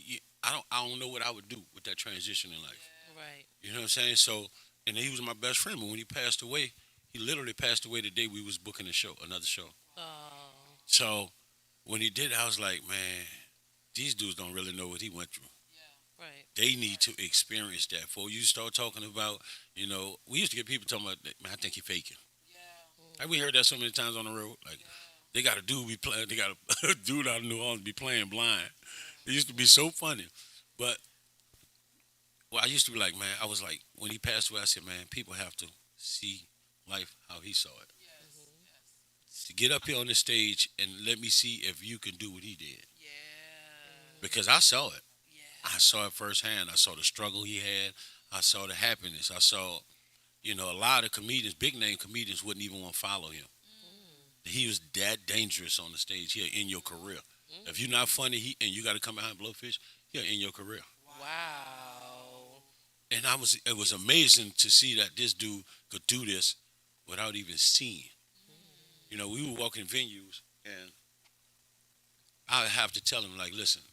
I don't know what I would do with that transition in life. Yeah. Right. You know what I'm saying? So, and he was my best friend, but when he passed away, he literally passed away the day we was booking another show. Oh. So when he did, I was like, man, these dudes don't really know what he went through. Yeah. Right. They need to experience that. Before you start talking about, we used to get people talking about, man, I think he faking. Yeah. Like we heard that so many times on the road. Like they got a dude they got a dude out of New Orleans be playing blind. It used to be so funny. But I used to be like, man, I was like, when he passed away, I said, man, people have to see life how he saw it. Yes. To get up here on the stage and let me see if you can do what he did. Yeah. Because I saw it. Yeah. I saw it firsthand. I saw the struggle he had. I saw the happiness. I saw, a lot of comedians, big name comedians, wouldn't even want to follow him. Mm. He was that dangerous on the stage here in your career. Mm. If you're not funny and you got to come behind Blowfish, you're in your career. Wow. And it was amazing to see that this dude could do this without even seeing. Mm. We would walk in venues, and I have to tell him, like, listen,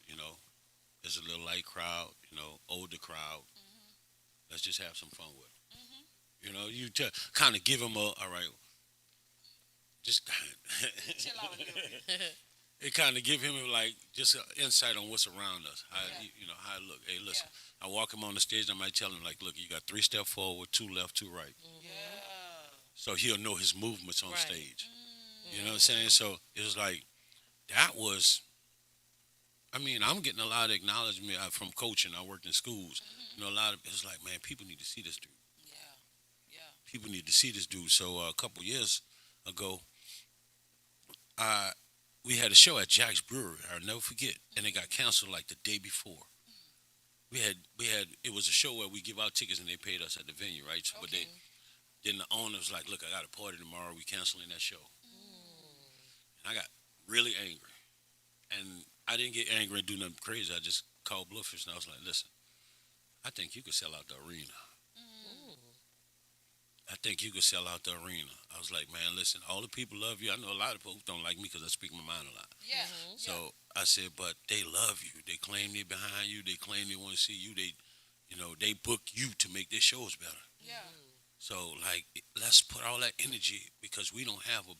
there's a little light crowd, older crowd. Mm-hmm. Let's just have some fun with it. Mm-hmm. You kind of give him all right, just chill out a little bit. It kind of give him like just an insight on what's around us. How how it look. Hey, listen, I walk him on the stage. I might tell him like, look, you got 3 steps forward, 2 left, 2 right. Mm-hmm. Yeah. So he'll know his movements on stage. Mm-hmm. You know what I'm saying? So it was like that was. I mean, I'm getting a lot of acknowledgement from coaching. I worked in schools. Mm-hmm. It was like, man, people need to see this dude. Yeah. People need to see this dude. So a couple years ago, we had a show at Jack's Brewery. I'll never forget, and it got canceled like the day before. We had it was a show where we give out tickets and they paid us at the venue, right? So, okay. But then the owner was like, "Look, I got a party tomorrow. We canceling that show." Mm. And I got really angry, and I didn't get angry and do nothing crazy. I just called Blowfish and I was like, "Listen, I think you could sell out the arena." Mm. think you could sell out the arena. I was like, man, listen, all the people love you. I know a lot of people don't like me because I speak my mind a lot. Yeah. So I said, but they love you. They claim they're behind you. They claim they want to see you. They book you to make their shows better. Yeah. So like, let's put all that energy because we don't have a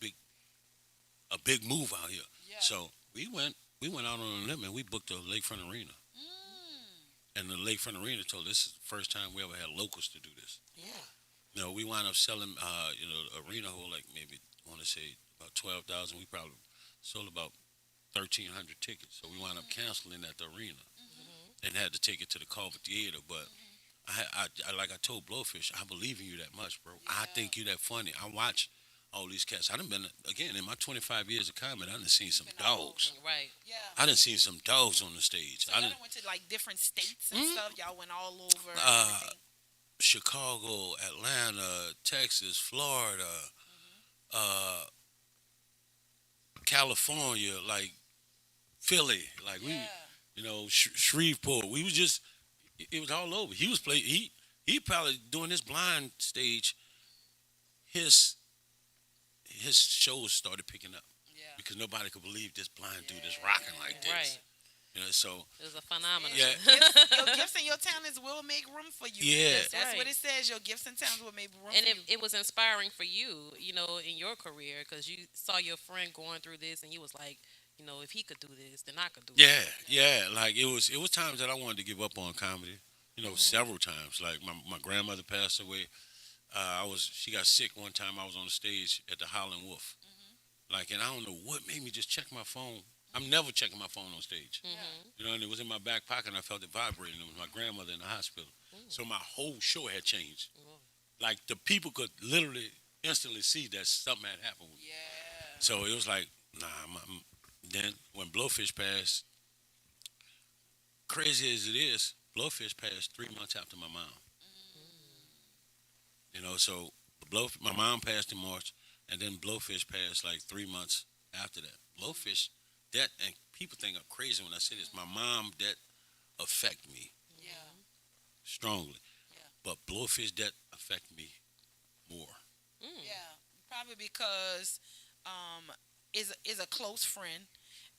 big move out here. Yeah. So we went out on a limb and we booked the Lakefront Arena. And the Lakefront Arena told us this is the first time we ever had locals to do this. Yeah. We wound up selling, the arena hold like maybe, I want to say about 12,000. We probably sold about 1,300 tickets. So we wound up canceling at the arena and had to take it to the Culver Theater. But I like I told Blowfish, I believe in you that much, bro. I think you that funny. I watch all these cats. I done been, again, in my 25 years of comedy, I done seen some dogs. Right. Yeah. I done seen some dogs on the stage. So y'all done went to like different states and stuff. Y'all went all over. Chicago, Atlanta, Texas, Florida, California, like Philly, like we, Shreveport. We was just, it was all over. He was playing. He probably doing his blind stage. His shows started picking up because nobody could believe this blind dude is rocking like this. Right. So it was a phenomenon. Yeah. Your gifts and your talents will make room for you. Yeah. That's what it says. Your gifts and talents will make room And for you. it was inspiring for you, in your career, because you saw your friend going through this, and you was like, if he could do this, then I could do Yeah, yeah. Like it was times that I wanted to give up on comedy. Several times. Like my grandmother passed away. She got sick one time. I was on the stage at the Howlin' Wolf. And I don't know what made me just check my phone. I'm never checking my phone on stage. And it was in my back pocket and I felt it vibrating. It was my grandmother in the hospital. So my whole show had changed. Like the people could literally instantly see that something had happened with me. Yeah. So it was like, nah. Then when Blowfish passed, crazy as it is, Blowfish passed 3 months after my mom. So my mom passed in March, and then Blowfish passed like 3 months after that. Blowfish, that, and people think I'm crazy when I say this, my mom, that affect me strongly. Yeah. But Blowfish, that affect me more. Yeah, probably because is a close friend.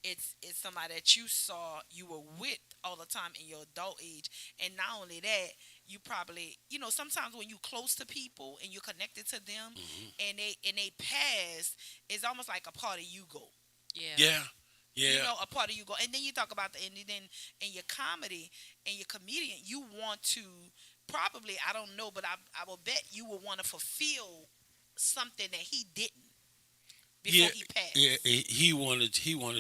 It's somebody that you saw, you were with all the time in your adult age, and not only that, you probably, sometimes when you close to people and you're connected to them, and they pass, it's almost like a part of you go. Yeah. A part of you go, and then you talk about and then in your comedy and your comedian, you want to probably, I don't know, but I will bet you will want to fulfill something that he didn't. Before he passed. Yeah, he wanted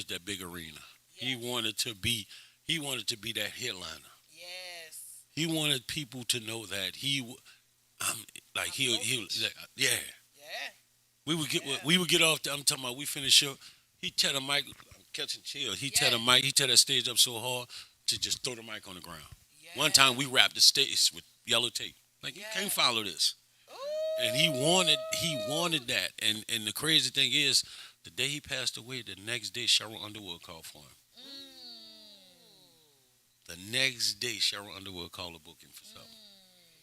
that big arena. Yeah. He wanted to be that headliner. Yes. He wanted people to know that yeah. We would get off. I'm talking about we finished show. He tell the mic, I'm catching chill. He tell the mic, he tell that stage up so hard to just throw the mic on the ground. Yeah. One time we wrapped the stage with yellow tape. Like you can't follow this. And he wanted that. And the crazy thing is, the day he passed away, the next day Cheryl Underwood called for him. The next day Cheryl Underwood called to book him for something.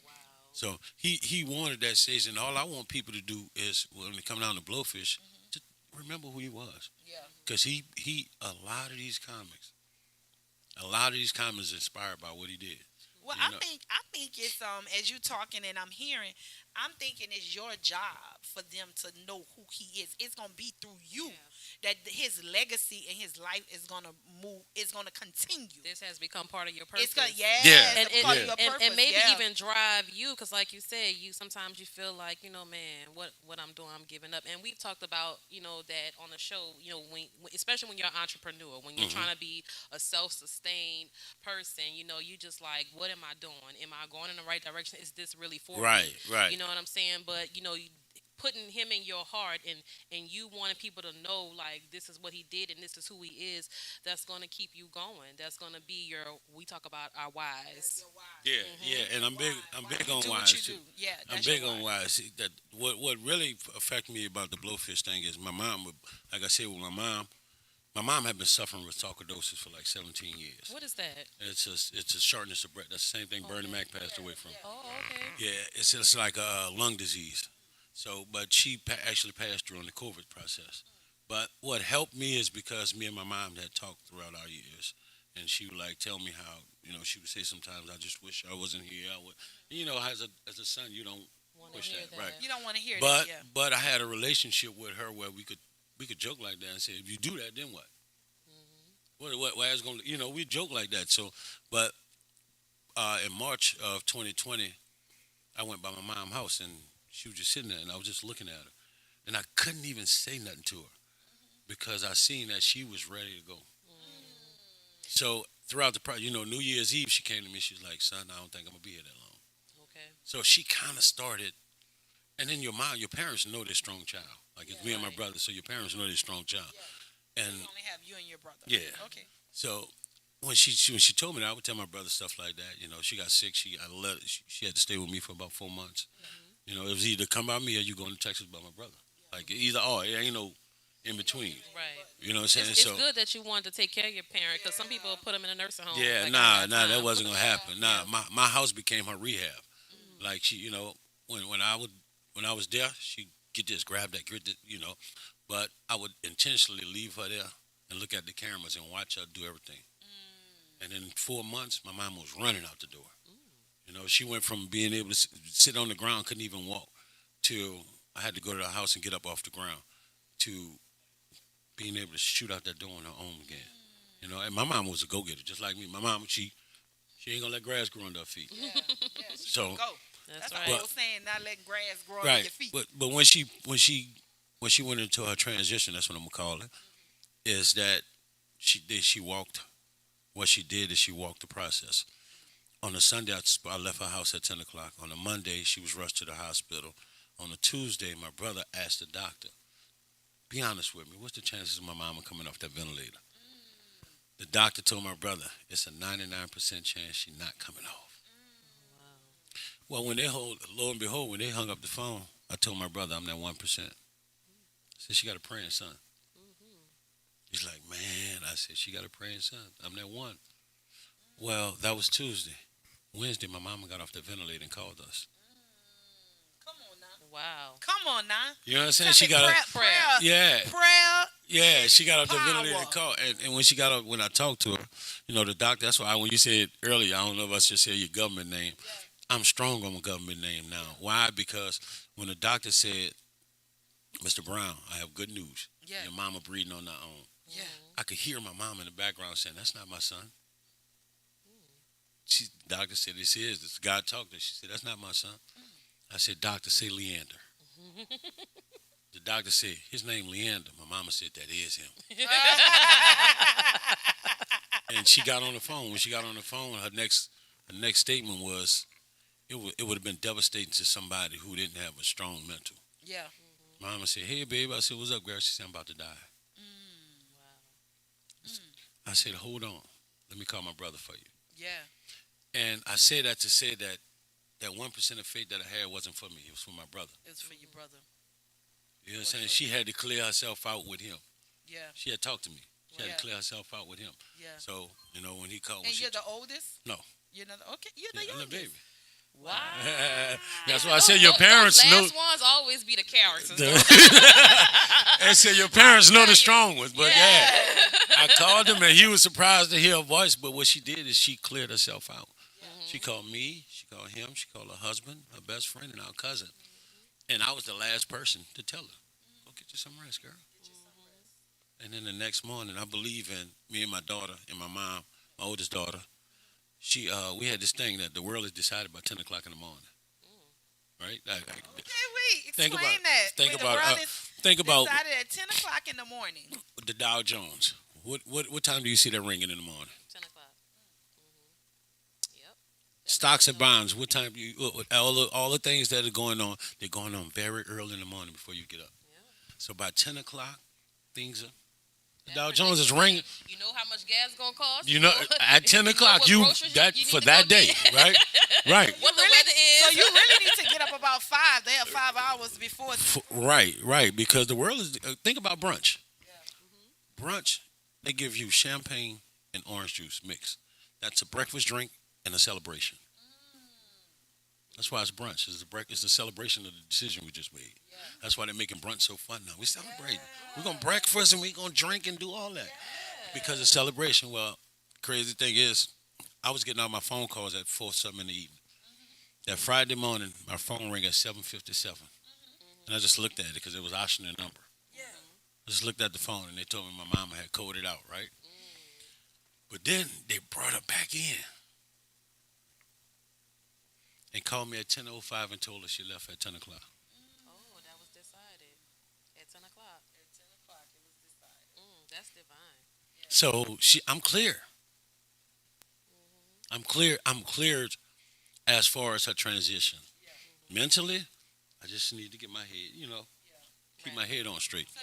Wow. So he wanted that stage, and all I want people to do is when they come down to Blowfish, to remember who he was. Yeah. Because he a lot of these comics inspired by what he did. Well, I think it's as you talking and I'm hearing, I'm thinking it's your job for them to know who he is. It's gonna be through you that his legacy and his life is gonna move. It's gonna continue. This has become part of your purpose. It's gonna, and maybe even drive you, because like you said, sometimes you feel like man, what I'm doing, I'm giving up. And we've talked about that on the show. When especially when you're an entrepreneur, when you're trying to be a self-sustained person, you just like, what am I doing? Am I going in the right direction? Is this really for me? Right. You know what I'm saying? But putting him in your heart and you wanting people to know like this is what he did and this is who he is, that's going to keep you going. That's going to be we talk about our whys. Yeah, and I'm big on whys too. Yeah, I'm big on whys. That what really affected me about the Blowfish thing is my mom, like I said with my mom had been suffering with sarcoidosis for like 17 years. What is that? It's a shortness of breath. That's the same thing Bernie Mac passed away from. Oh, okay. Yeah, it's like a lung disease. So, but she actually passed during the COVID process. But what helped me is because me and my mom had talked throughout our years, and she would like tell me how she would say sometimes I just wish I wasn't here. I would, as a son, you don't wish that, right? You don't want to hear But that. Yeah. but I had a relationship with her where we could joke like that and say, if you do that, then what? What is going to, we joke like that. So, but in March of 2020, I went by my mom's house and she was just sitting there and I was just looking at her. And I couldn't even say nothing to her because I seen that she was ready to go. So throughout the New Year's Eve, she came to me. She's like, son, I don't think I'm going to be here that long. Okay. So she kind of started. And then your parents know they're strong child. Like it's me and my brother, so your parents know they're strong child. And You only have you and your brother. yeah. Okay. So when she told me that, I would tell my brother stuff like that. She got sick. She had to stay with me for about 4 months. It was either come by me or you going to Texas by my brother. Like either or. It ain't no in between. Right. You know what I'm saying? It's good that you wanted to take care of your parent because some people put them in a nursing home. Yeah, like, nah, that wasn't gonna happen. Nah, my house became her rehab. Like she, when I was there, she get this, grab that, But I would intentionally leave her there and look at the cameras and watch her do everything. And in 4 months, my mom was running out the door. She went from being able to sit on the ground, couldn't even walk, to I had to go to the house and get up off the ground, to being able to shoot out that door on her own again. And my mom was a go-getter, just like me. My mom, she ain't gonna let grass grow under her feet. Yeah. So Go. That's right. Old saying, not letting grass grow under your feet. But when she went into her transition, that's what I'm gonna call it, is that she walked. What she did is she walked the process. On a Sunday, I left her house at 10 o'clock. On a Monday, she was rushed to the hospital. On a Tuesday, my brother asked the doctor, be honest with me, what's the chances of my mama coming off that ventilator? The doctor told my brother, it's a 99% chance she's not coming off. Well, lo and behold, when they hung up the phone, I told my brother, I'm that 1%. I said, she got a praying son. He's like, man, I said, she got a praying son. I'm that one. Well, that was Tuesday. Wednesday, my mama got off the ventilator and called us. Come on now. Wow. Come on now. You know what I'm saying? She got prayer. Yeah. Prayer. Yeah, she got off the ventilator and called. And when she got up, when I talked to her, the doctor, that's why when you said earlier, I don't know if I should say your government name. I'm strong on my government name now. Why? Because when the doctor said, Mr. Brown, I have good news. Yeah. Your mama breathing on her own. Yeah. I could hear my mom in the background saying, that's not my son. The doctor said, this is. This God talked to her. She said, that's not my son. I said, doctor, say Leander. The doctor said, his name Leander. My mama said, that is him. And she got on the phone. When she got on the phone, her next statement was, it would have been devastating to somebody who didn't have a strong mental. Yeah. Mama said, hey, babe. I said, what's up, girl? She said, I'm about to die. I said, hold on. Let me call my brother for you. Yeah. And I say that to say that 1% of faith that I had wasn't for me. It was for my brother. It was for your brother. You know what I'm saying? She had to clear herself out with him. Yeah. She had talked to me. She had to clear herself out with him. Yeah. So, when he called. And you're the oldest? No. You're not. Okay. You're the youngest. I'm the baby. Wow. That's why I said your parents know. Those last ones always be the characters. I said your parents know the strong ones, but yeah. I called him and he was surprised to hear her voice. But what she did is she cleared herself out. She called me, she called him, she called her husband, her best friend, and our cousin. And I was the last person to tell her, go get you some rest, girl. And then the next morning, I believe in me and my daughter and my mom, my oldest daughter. We had this thing that the world is decided by 10 o'clock in the morning. Right? Okay, wait. Explain that. Think about decided at 10 o'clock in the morning. The Dow Jones. What time do you see that ringing in the morning? 10 o'clock. Yep. Stocks and bonds. What time do you? All the things that are going on, they're going on very early in the morning before you get up. Yeah. So by 10 o'clock, things are. The Dow Jones is ringing. You know how much gas is gonna cost? At 10 o'clock, for that day, right? Right. What the weather is. So you really need to get up about 5. They have 5 hours before. Right. Because the world is. Think about brunch. Yeah. Brunch, they give you champagne and orange juice mix. That's a breakfast drink and a celebration. That's why it's brunch. It's the celebration of the decision we just made. That's why they're making brunch so fun now. We celebrate. We're gonna breakfast and we're gonna drink and do all that because it's celebration. Well, crazy thing is, I was getting all my phone calls at 4 something in the evening. That Friday morning, my phone rang at 7:57, and I just looked at it because it was option the number. I just looked at the phone and they told me my mama had coded out, right? But then they brought her back in and called me at 10:05 and told her she left at 10 o'clock. Oh, that was decided at 10 o'clock. At 10 o'clock, it was decided. That's divine. So I'm clear. I'm clear. I'm cleared as far as her transition. Mentally, I just need to get my head, keep my head on straight. So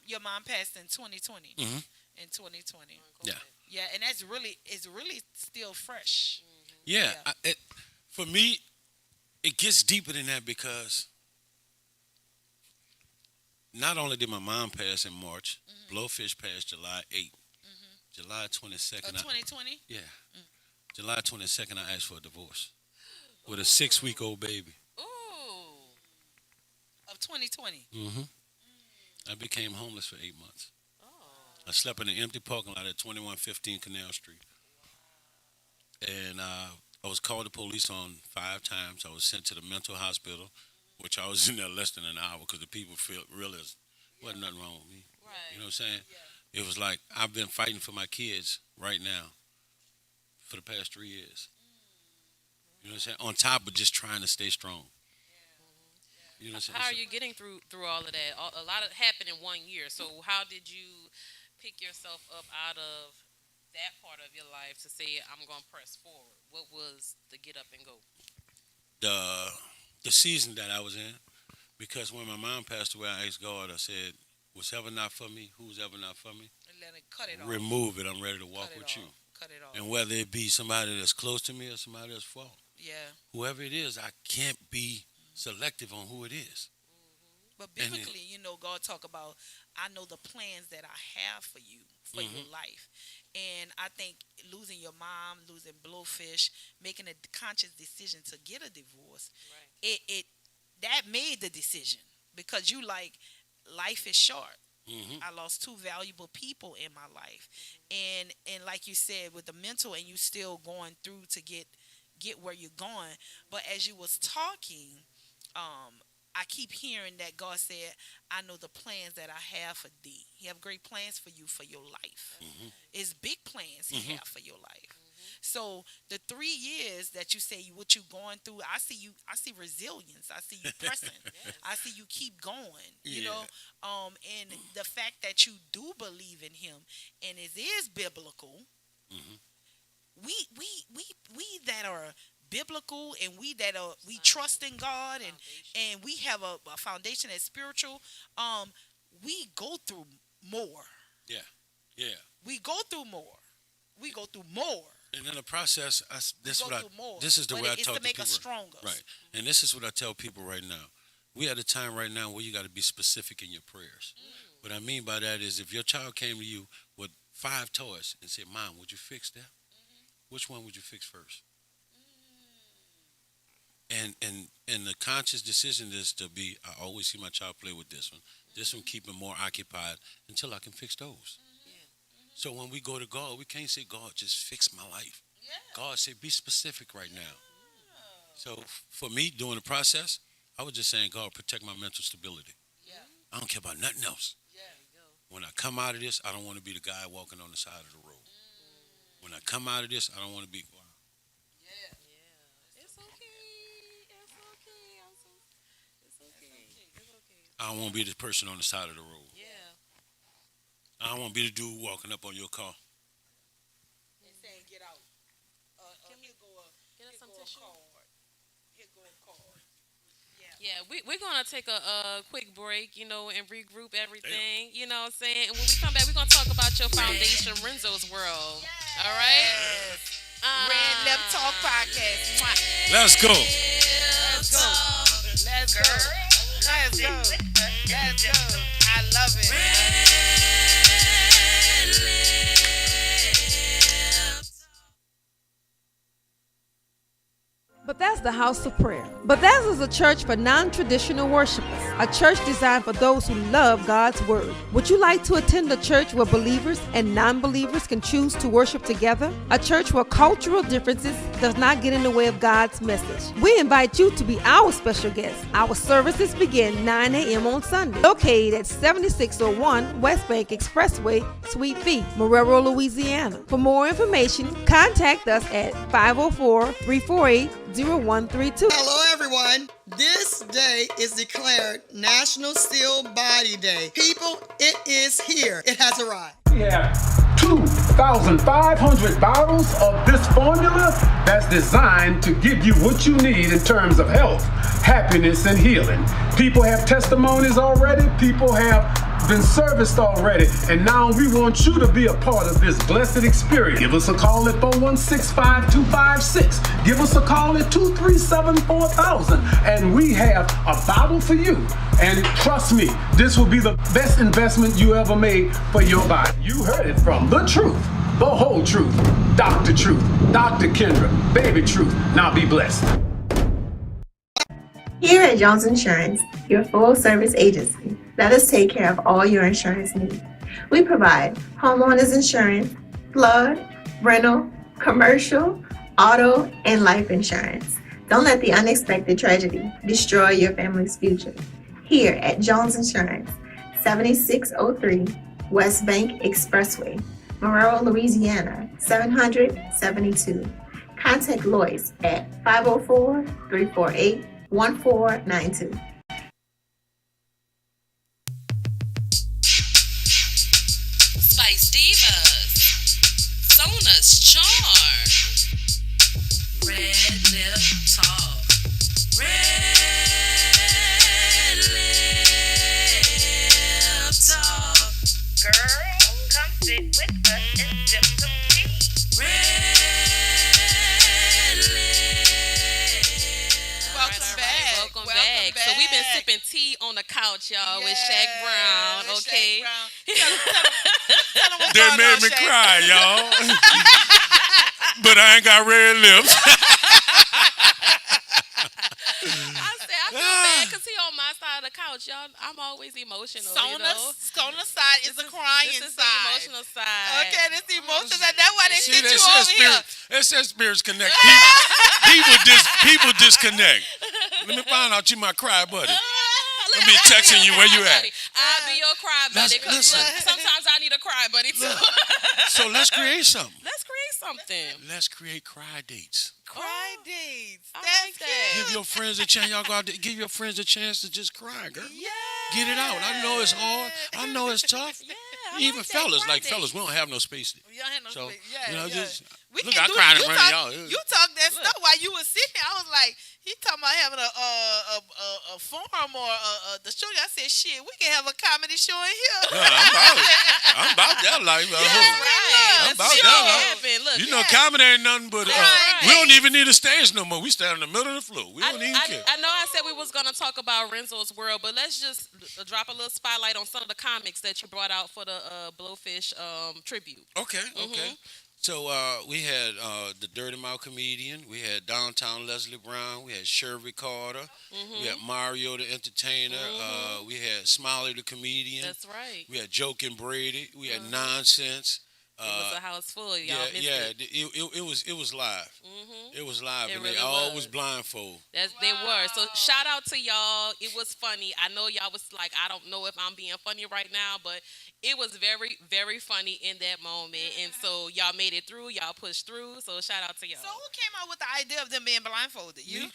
your mom passed in 2020. Mm-hmm. In 2020. Yeah. Yeah, and it's really still fresh. Yeah. For me, it gets deeper than that because not only did my mom pass in March, Blowfish passed July 8th. July 22nd. 2020? Yeah. July 22nd, I asked for a divorce with a 6-week-old baby. Ooh. Of 2020. Mm-hmm. I became homeless for 8 months. I slept in an empty parking lot at 2115 Canal Street. And I was called to police on 5 times. I was sent to the mental hospital, which I was in there less than an hour because the people realized wasn't nothing wrong with me. Right. You know what I'm saying? It was like I've been fighting for my kids right now for the past 3 years. You know what I'm saying? On top of just trying to stay strong. You know what I'm saying? How are you getting through all of that? A lot of happened in 1 year. So how did you pick yourself up out of that part of your life to say I'm going to press forward? What was the get up and go? The season that I was in, because when my mom passed away, I asked God, I said, what's ever not for me, who's ever not for me, And let it cut it off. remove it. I'm ready to walk with you. Cut it off. And whether it be somebody that's close to me or somebody that's far, whoever it is, I can't be selective on who it is. But biblically, God talk about, I know the plans that I have for you, for your life. And I think losing your mom, losing Blowfish, making a conscious decision to get a divorce, that made the decision because you life is short. I lost 2 valuable people in my life. And like you said, with the mental, and you still going through to get where you're going. But as you was talking, I keep hearing that God said, I know the plans that I have for thee. He have great plans for you for your life. It's big plans he have for your life. So the 3 years that you say what you going through, I see resilience. I see you pressing. I see you keep going, you know. And the fact that you do believe in him and it is biblical. We that are biblical and we trust in God and we have a foundation that's spiritual, we go through more. We go through more. And in the process, this is the way I talk to people. Us stronger. Right. And this is what I tell people right now. We at a time right now where you got to be specific in your prayers. What I mean by that is if your child came to you with 5 toys and said, Mom, would you fix that? Which one would you fix first? And the conscious decision is to be, I always see my child play with this one. This one keep him more occupied until I can fix those. So when we go to God, we can't say, God, just fix my life. God said, be specific right now. So for me, during the process, I was just saying, God, protect my mental stability. I don't care about nothing else. When I come out of this, I don't want to be the guy walking on the side of the road. When I come out of this, I don't want to be... I don't want to be the person on the side of the road. I don't want to be the dude walking up on your car. And saying, get out. Get us some tissue. Here go a card. Yeah, we're going to take a quick break, and regroup everything, you know what I'm saying? And when we come back, we're going to talk about your foundation, Renzo's World. All right? RedLip Talk Podcast. Let's go. Let's go. I love it. Bethesda is the House of Prayer. Bethesda is a church for non-traditional worshipers, a church designed for those who love God's Word. Would you like to attend a church where believers and non-believers can choose to worship together? A church where cultural differences does not get in the way of God's message. We invite you to be our special guest. Our services begin 9 a.m. on Sunday, located at 7601 West Bank Expressway, Suite B, Marrero, Louisiana. For more information, contact us at 504-348-0132. Hello, everyone. This day is declared National Still Body Day. People, it is here. It has arrived. We have 2,500 bottles of this formula that's designed to give you what you need in terms of health, happiness, and healing. People have testimonies already. People have been serviced already. And now we want you to be a part of this blessed experience. Give us a call at 416-5256. Give us a call at 237-4000. And we have a bottle for you. And trust me, this will be the best investment you ever made for your body. You heard it from the truth, the whole truth, Dr. Truth, Dr. Kendra, Baby Truth. Now be blessed. Here at Jones Insurance, your full-service agency, let us take care of all your insurance needs. We provide homeowners insurance, flood, rental, commercial, auto, and life insurance. Don't let the unexpected tragedy destroy your family's future. Here at Jones Insurance, 7603 West Bank Expressway, Marrero, Louisiana, 772. Contact Lois at 504-348-1492. Spice Divas, Sona's Charm, RedLip Talk, RedLip Talk. Girl, come sit with us and sip some tea. Welcome back. So we've been sipping tea on the couch, y'all, with Shaq Brown. Okay. That made me cry, y'all. But I ain't got red lips. I feel bad because he on my side of the couch, y'all. I'm always emotional. Sona's side is the crying this is side. The emotional side. Okay, this is the emotional side. That's why they sent you over here. That's that spirits connect. People disconnect. Let me find out you my cry buddy. Let me texting you where you at. I'll be your cry buddy. Because sometimes I need a cry buddy too. So let's create something. Let's create something. Let's create cry dates. Cry dates. That's cute. Give your friends a chance. Y'all go out there. Give your friends a chance to just cry, girl. Yeah. Get it out. I know it's hard. I know it's tough. Yeah. Even fellas, we don't have no space. We don't have no space. Just look, I cried in front of y'all. You talked that stuff while you were sitting there. I was like, he talking about having a forum or the show. I said, shit, we can have a comedy show in here. I'm about that life. I'm about that life. You know, comedy ain't nothing but we don't even need a stage no more. We stand in the middle of the floor. We don't even care. I know I said we was gonna talk about Renzo's World, but let's just drop a little spotlight on some of the comics that you brought out for the Blowfish tribute. Okay. So we had the Dirty Mouth comedian. We had Downtown Leslie Brown. We had Sherry Carter. We had Mario the entertainer. We had Smiley the comedian. That's right. We had Joking Brady. We had Nonsense. It was a house full, y'all. It was live. It was live, and really they all was blindfold. They were. So shout out to y'all. It was funny. I know y'all was like, I don't know if I'm being funny right now, but it was very, very funny in that moment. And so y'all made it through. Y'all pushed through. So shout out to y'all. So who came up with the idea of them being blindfolded? You?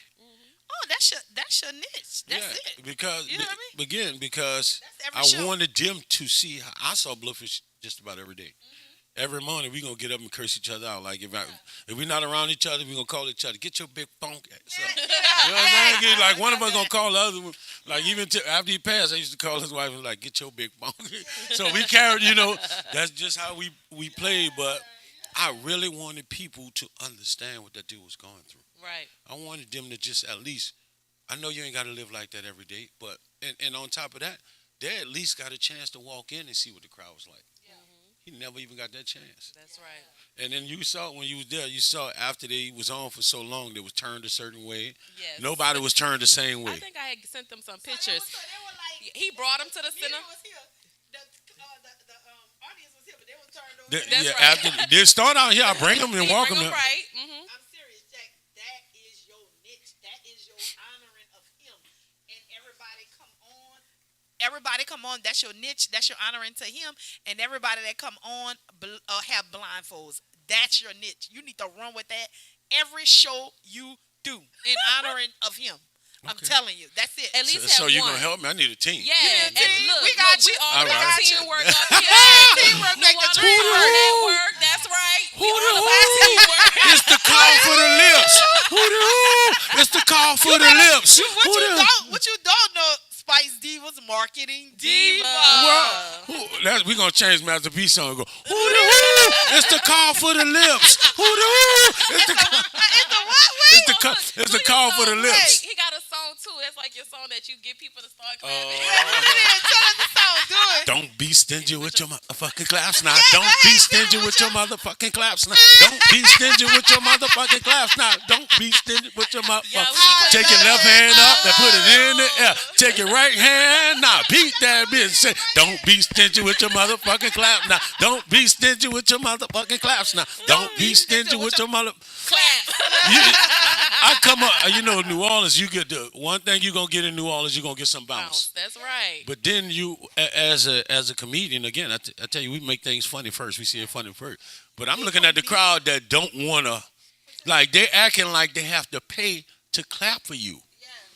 Oh, that's your niche. That's it. Because you know what I mean? Because I wanted them to see how I saw Blowfish just about every day. Every morning we gonna get up and curse each other out. Like if we're not around each other, we gonna call each other, get your big funk ass up. You know what I'm saying? Like one of us gonna call the other one. Like even after he passed, I used to call his wife and like, get your big funk. So we carried, that's just how we played. But I really wanted people to understand what that dude was going through. Right. I wanted them to just at least, I know you ain't gotta live like that every day, but and on top of that, they at least got a chance to walk in and see what the crowd was like. He never even got that chance. That's right. And then you saw when you was there, you saw after they was on for so long, they was turned a certain way. Yes. Nobody was turned the same way. I think I had sent them some pictures. He brought them to the center. Yeah, after they start out here, I bring them and walk them. Right. I'm serious, Jack. That is your niche. That is your honoring of him. And everybody come on. Everybody come on. That's your niche. That's your honoring to him. And everybody that come on have blindfolds. That's your niche. You need to run with that every show you do in honoring of him. I'm telling you, that's it. At least so have you one. gonna help me? I need a team. Yeah, You need a team? look, We got you. We all All got right. teamwork up here. Teamwork make the dream Teamwork work. network. That's right. We all about teamwork. It's the call for the lips. It's the call for the lips. What you don't know, Spice Divas marketing diva. Well, we gonna change Master P song and go. It's the call for the lips. It's the call for the lips. He got a song too. That's like your song that you get people to start clapping. Tell us the song. Do it. Don't be stingy with your motherfucking claps now. Don't be stingy with your motherfucking claps now. Don't be stingy with your motherfucking claps now. Don't be stingy with your motherfucking. Take your left hand up and put it in the air. Take your right hand now. Beat that bitch. Say, don't be stingy with your motherfucking claps now. Don't be stingy with your motherfucking claps now. Don't be stingy with your mother. Clap. I come up, New Orleans, you get the one thing you're going to get in New Orleans, you're going to get some bounce. That's right. But then you, as a comedian, again, I tell you, we make things funny first. We see it funny first. But I'm looking at the crowd that don't want to, like, they're acting like they have to pay to clap for you.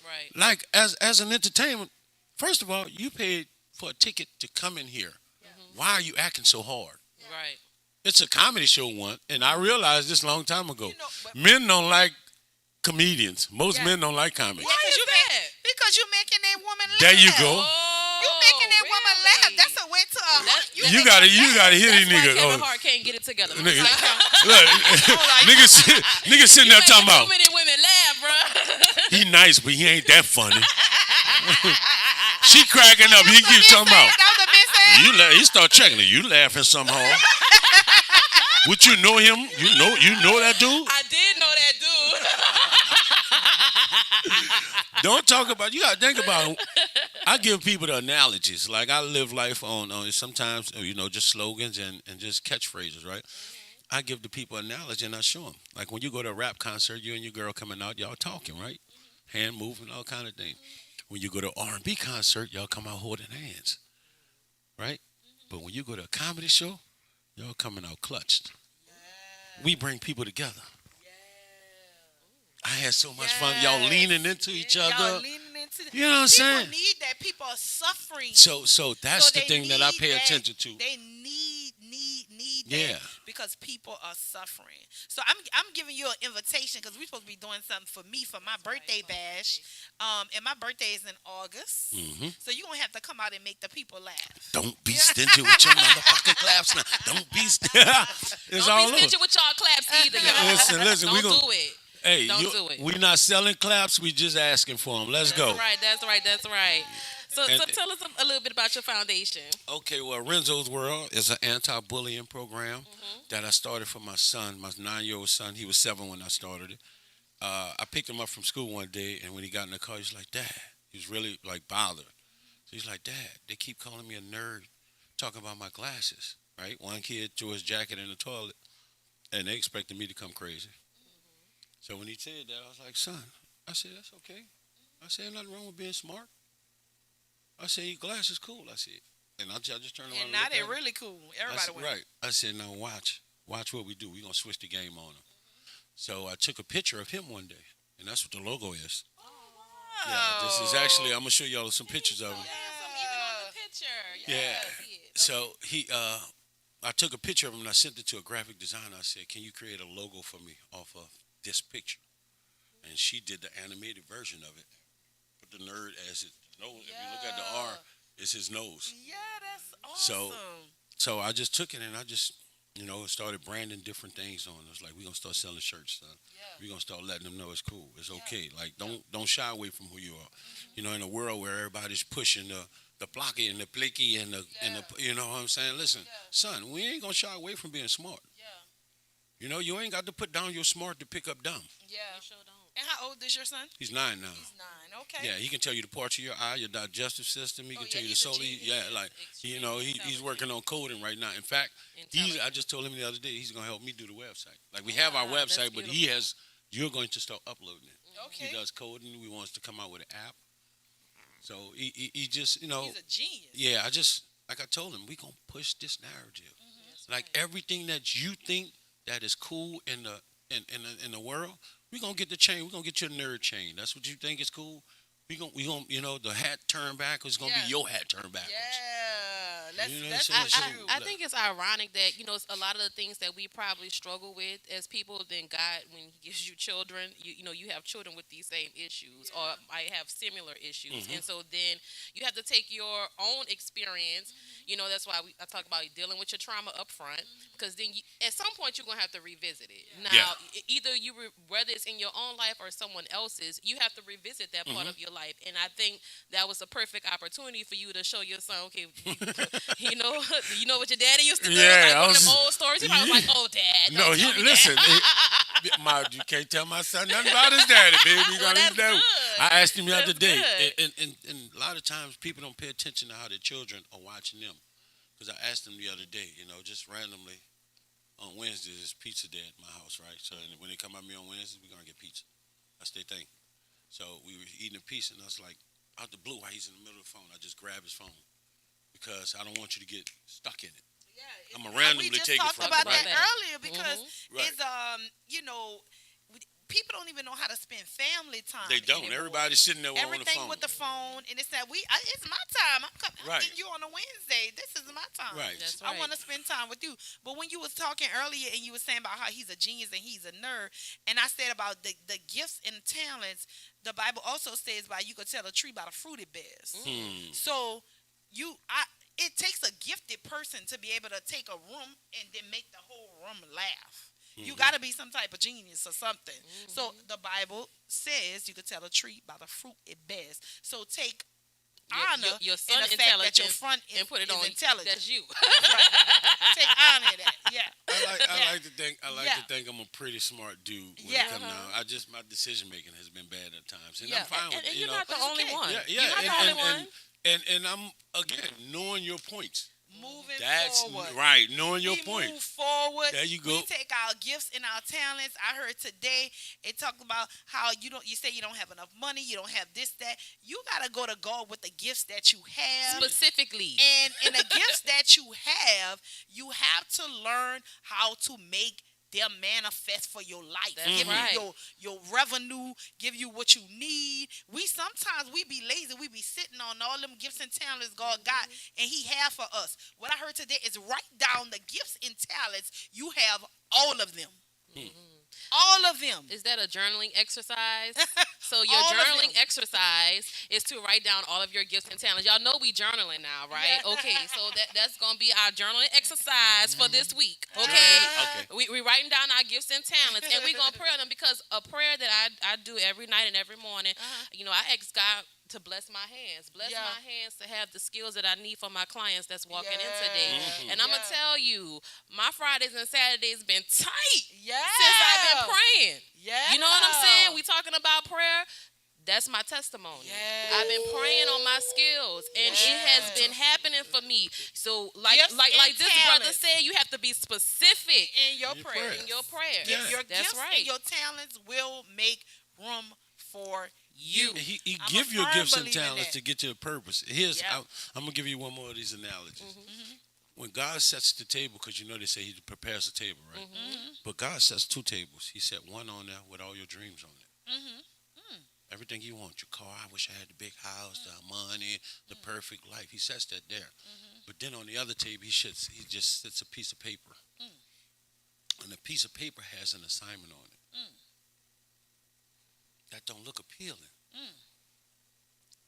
Right. Like, as an entertainment, first of all, you paid for a ticket to come in here. Why are you acting so hard? Right. It's a comedy show and I realized this a long time ago. Men don't like comedians. Most men don't like comedy. Why is that? Because you're making that woman laugh. There you go. You making that woman laugh. That's a way to You gotta hear these niggas. Kevin Hart can't get it together. Niggas, look, niggas sitting there talking about. Too many women laugh, bro. He nice, but he ain't that funny. She cracking up. He keeps talking about. He start checking it. You laughing somehow. Would you know him? You know that dude? I did know that dude. Don't talk about. You gotta think about. I give people the analogies. Like I live life on sometimes just slogans and just catchphrases, right? I give the people an analogy and I show them. Like when you go to a rap concert, you and your girl coming out, y'all talking, right? Hand moving, all kind of things. When you go to an R&B concert, y'all come out holding hands, right? But when you go to a comedy show, y'all coming out clutched. We bring people together. I had so much fun. Y'all leaning into each other. Y'all leaning into you know what I'm saying? People need that. People are suffering. So that's the thing that I pay attention to. They need that because people are suffering. So I'm giving you an invitation because we're supposed to be doing something for me for my birthday bash. And my birthday is in August. So you're going to have to come out and make the people laugh. Don't be stingy with your motherfucking claps now. Don't be stingy. Don't be stingy with y'all claps either, y'all. Listen. Don't do it. Hey, don't do it. We're not selling claps. We just asking for them. Let's go. That's right. So tell us a little bit about your foundation. Okay, well, Renzo's World is an anti-bullying program that I started for my son, my 9-year-old son. He was 7 when I started it. I picked him up from school one day, and when he got in the car, he's like, Dad. He was really, bothered. So he's like, Dad, they keep calling me a nerd, talking about my glasses, right? One kid threw his jacket in the toilet, and they expected me to come crazy. So when he said that, I was like, son, I said, that's okay. I said, nothing wrong with being smart. I said, your glasses cool, I said. And I just turned around and now they're really cool. Everybody went. Right. I said, now watch what we do. We're going to switch the game on them. So I took a picture of him one day, and that's what the logo is. Oh, wow. Yeah, this is actually, I'm going to show y'all some pictures of him. Even on the picture. Yeah. So I took a picture of him, and I sent it to a graphic designer. I said, can you create a logo for me off of this picture? And she did the animated version of it. Put the nerd as his nose. If you look at the R, it's his nose. Yeah, that's awesome. So I just took it and I just, started branding different things on it. It was like, we're going to start selling shirts, son. Yeah. We're going to start letting them know it's cool. It's okay. Like, don't shy away from who you are. In a world where everybody's pushing the blocky and the blicky and the you know what I'm saying? Listen, son, we ain't gonna shy away from being smart. You know, you ain't got to put down your smart to pick up dumb. Yeah. You sure don't. And how old is your son? He's 9 now. He's 9. Okay. Yeah, he can tell you the parts of your eye, your digestive system. He can tell you the soul. You know, he's working on coding right now. In fact, I just told him the other day he's gonna help me do the website. Like we have our website, but you're going to start uploading it. Okay. He does coding. We wants to come out with an app. So he just, you know. He's a genius. Yeah, like I told him, we gonna push this narrative. Like everything that you think that is cool in the world, we gonna get the chain. We gonna get your nerd chain. That's what you think is cool. We gonna you know, the hat turned backwards is gonna be your hat turned backwards. Yeah, I think it's ironic that, you know, it's a lot of the things that we probably struggle with as people, then God, when He gives you children, you know, you have children with these same issues or might have similar issues, and so then you have to take your own experience. You know, that's why I talk about dealing with your trauma up front, because then at some point you're gonna have to revisit it. Now, either whether it's in your own life or someone else's, you have to revisit that part of your life, and I think that was a perfect opportunity for you to show your son, okay, you know what your daddy used to do, like one of them old stories. He probably was like, "Oh, Dad, no, listen, you can't tell my son nothing about his daddy, baby. I asked him the other day, and a lot of times people don't pay attention to how their children are watching them. Because I asked him the other day, you know, just randomly, on Wednesdays, there's pizza day at my house, right? So when they come at me on Wednesdays, we're going to get pizza. That's their thing. So we were eating a pizza, and I was like, out the blue, while he's in the middle of the phone, I just grabbed his phone because I don't want you to get stuck in it. Yeah, I'm going to randomly take it from we just talked about that earlier because it's, you know, people don't even know how to spend family time. They don't. Anymore. Everybody's sitting there on the phone. Everything with the phone, and it's that it's my time. I'm getting you on a Wednesday. This is my time. Right. That's right. I want to spend time with you. But when you was talking earlier, and you were saying about how he's a genius and he's a nerd, and I said about the gifts and talents, the Bible also says by you could tell a tree by the fruit it bears. So it takes a gifted person to be able to take a room and then make the whole room laugh. You got to be some type of genius or something. So the Bible says you could tell a tree by the fruit it bears. So take honor your son in the fact that your front and put it on intelligent. That's you. That's right. Take honor in that. Yeah. I like to think I'm a pretty smart dude when it comes down. My decision making has been bad at times, and I'm fine with it. And you're not the only one. You're not the only one. And I'm again knowing your points. That's forward. Right, knowing your point. Move forward. There you go. We take our gifts and our talents. I heard today it talked about how you say you don't have enough money, you don't have this, that. You gotta go to God with the gifts that you have. Specifically. And in the gifts that you have to learn how to make them manifest for your life. Give you your revenue, give you what you need. Sometimes we be lazy. We be sitting on all them gifts and talents God got and He have for us. What I heard today is write down the gifts and talents. You have all of them. All of them. Is that a journaling exercise? So your journaling exercise is to write down all of your gifts and talents. Y'all know we journaling now, right? Okay, so that's going to be our journaling exercise for this week, okay? We writing down our gifts and talents, and we going to pray on them, because a prayer that I do every night and every morning, you know, I ask God to bless my hands. Bless my hands to have the skills that I need for my clients that's walking in today. And I'm going to tell you, my Fridays and Saturdays been tight since I've been praying. You know what I'm saying? We talking about prayer. That's my testimony. I've been praying on my skills, and it has been happening for me. So, like this brother said, you have to be specific in your prayer. Your gifts and your talents will make room for you. He give you gifts and talents to get to a purpose. I'm gonna give you one more of these analogies. When God sets the table, because you know they say He prepares the table, right? But God sets 2 tables. He set one on there with all your dreams on it. Everything you want, your car. I wish I had the big house, the money, the perfect life. He sets that there. But then on the other table, he just sets a piece of paper, and the piece of paper has an assignment on it. That don't look appealing.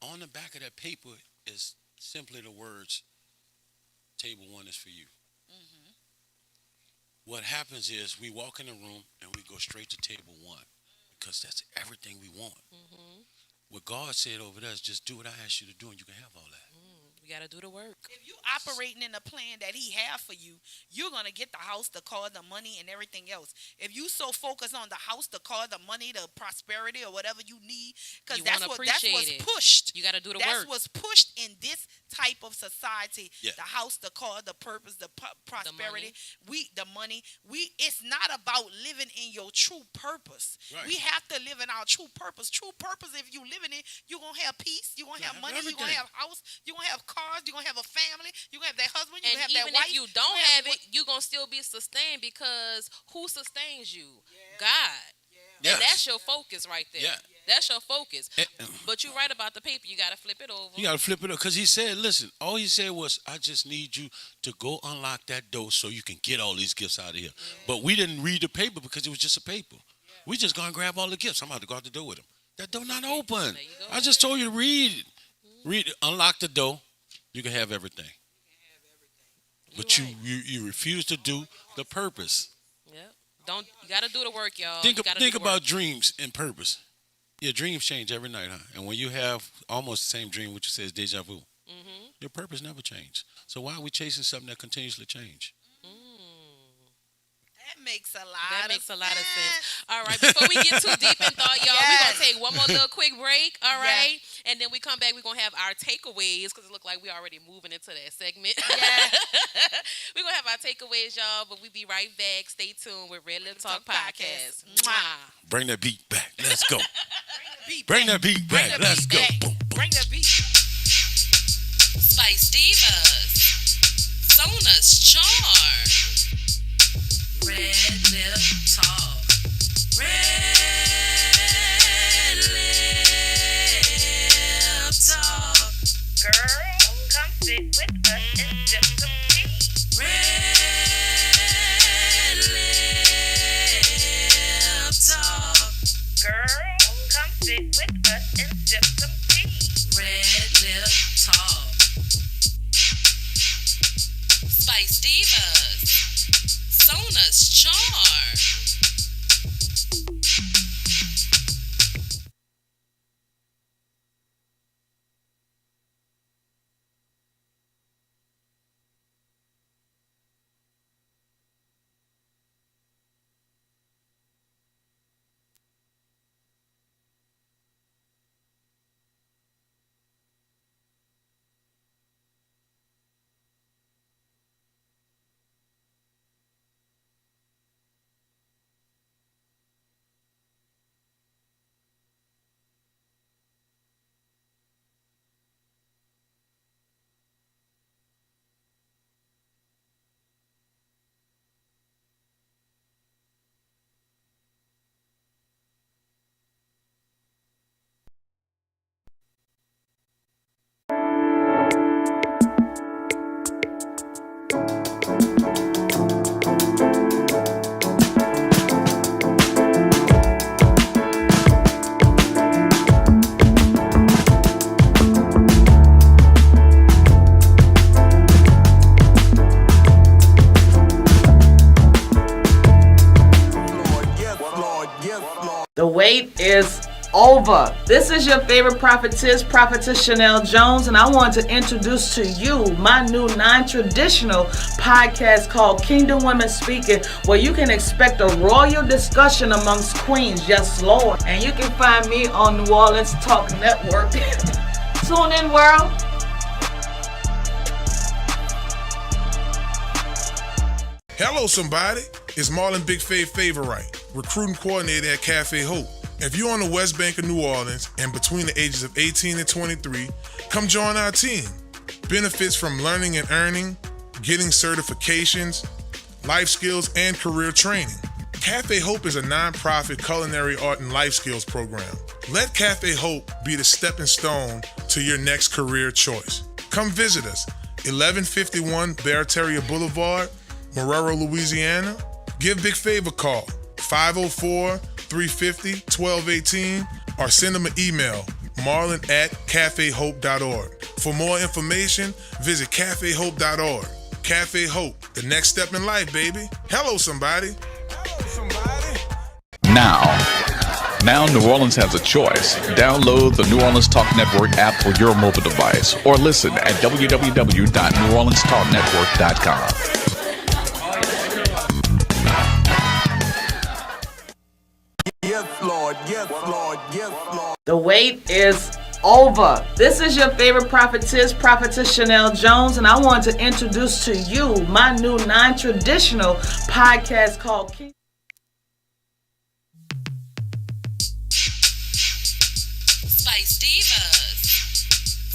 On the back of that paper is simply the words, table 1 is for you. What happens is we walk in the room and we go straight to table 1 because that's everything we want. What God said over there is just do what I asked you to do and you can have all that. We got to do the work. If you operating in the plan that he have for you, you're going to get the house, the car, the money, and everything else. If you so focused on the house, the car, the money, the prosperity, or whatever you need, because that's what's pushed. You got to do the That's work. what's pushed in this type of society. Yeah. The house, the car, the purpose, the prosperity, the money. It's not about living in your true purpose. Right. We have to live in our true purpose. True purpose, if you live in it, you're going to have peace, you're going to have money, you're going to have house, you're going to have cars, you're going to have a family, you're going to have that husband, you're going to have that wife. And even if you don't have it, you're going to still be sustained, because who sustains you? God. Yes. And that's your focus right there. Yeah. That's your focus. But you're right about the paper. You got to flip it over. You got to flip it up, because he said, listen, all he said was, I just need you to go unlock that door so you can get all these gifts out of here. Yeah. But we didn't read the paper because it was just a paper. Yeah. We just going to grab all the gifts. I'm about to go out the door with him. That door not open. I just told you to read it. Read it. Unlock the door. You can have everything. But you refuse to do the purpose. Yeah. You got to do the work, y'all. Think about dreams and purpose. Your dreams change every night, huh? And when you have almost the same dream, which you say is deja vu, your purpose never changes. So why are we chasing something that continuously change? That makes a lot of sense. All right, before we get too deep in thought, y'all, we're going to take one more little quick break, all right? And then we come back, we're going to have our takeaways, because it look like we're already moving into that segment. Yeah. We're going to have our takeaways, y'all, but we'll be right back. Stay tuned with RedLip Talk Podcast. Mwah. Bring that beat back. Let's go. Bring that beat back. Let's go. Bring that beat. Spice Divas. Sona's Charm. RedLip Talk. RedLip Talk. Girl, come sit with us and sip some tea. RedLip Talk. Girl, come sit with us and sip some tea. RedLip Talk. Spice Divas. Sona's Charm. The wait is over. This is your favorite prophetess Chanel Jones, and I want to introduce to you my new non-traditional podcast called Kingdom Women Speaking, where you can expect a royal discussion amongst queens. Yes, Lord. And you can find me on New Orleans Talk Network. Tune in, world. Hello, somebody. It's Marlon Big Favorite, recruiting coordinator at Cafe Hope. If you're on the West Bank of New Orleans and between the ages of 18 and 23, come join our team. Benefits from learning and earning, getting certifications, life skills, and career training. Cafe Hope is a nonprofit culinary art and life skills program. Let Cafe Hope be the stepping stone to your next career choice. Come visit us, 1151 Barataria Boulevard, Marrero, Louisiana. Give Big Fav a call, 504-350-1218, or send them an email, marlon@cafehope.org. For more information, visit cafehope.org. Cafe Hope, the next step in life, baby. Hello, somebody. Now, Now New Orleans has a choice. Download the New Orleans Talk Network app for your mobile device or listen at www.neworleanstalknetwork.com. Yes, Lord. Yes, Lord. Yes, Lord. The wait is over. This is your favorite prophetess Chanel Jones, and I want to introduce to you my new non-traditional podcast called King. Spice Divas,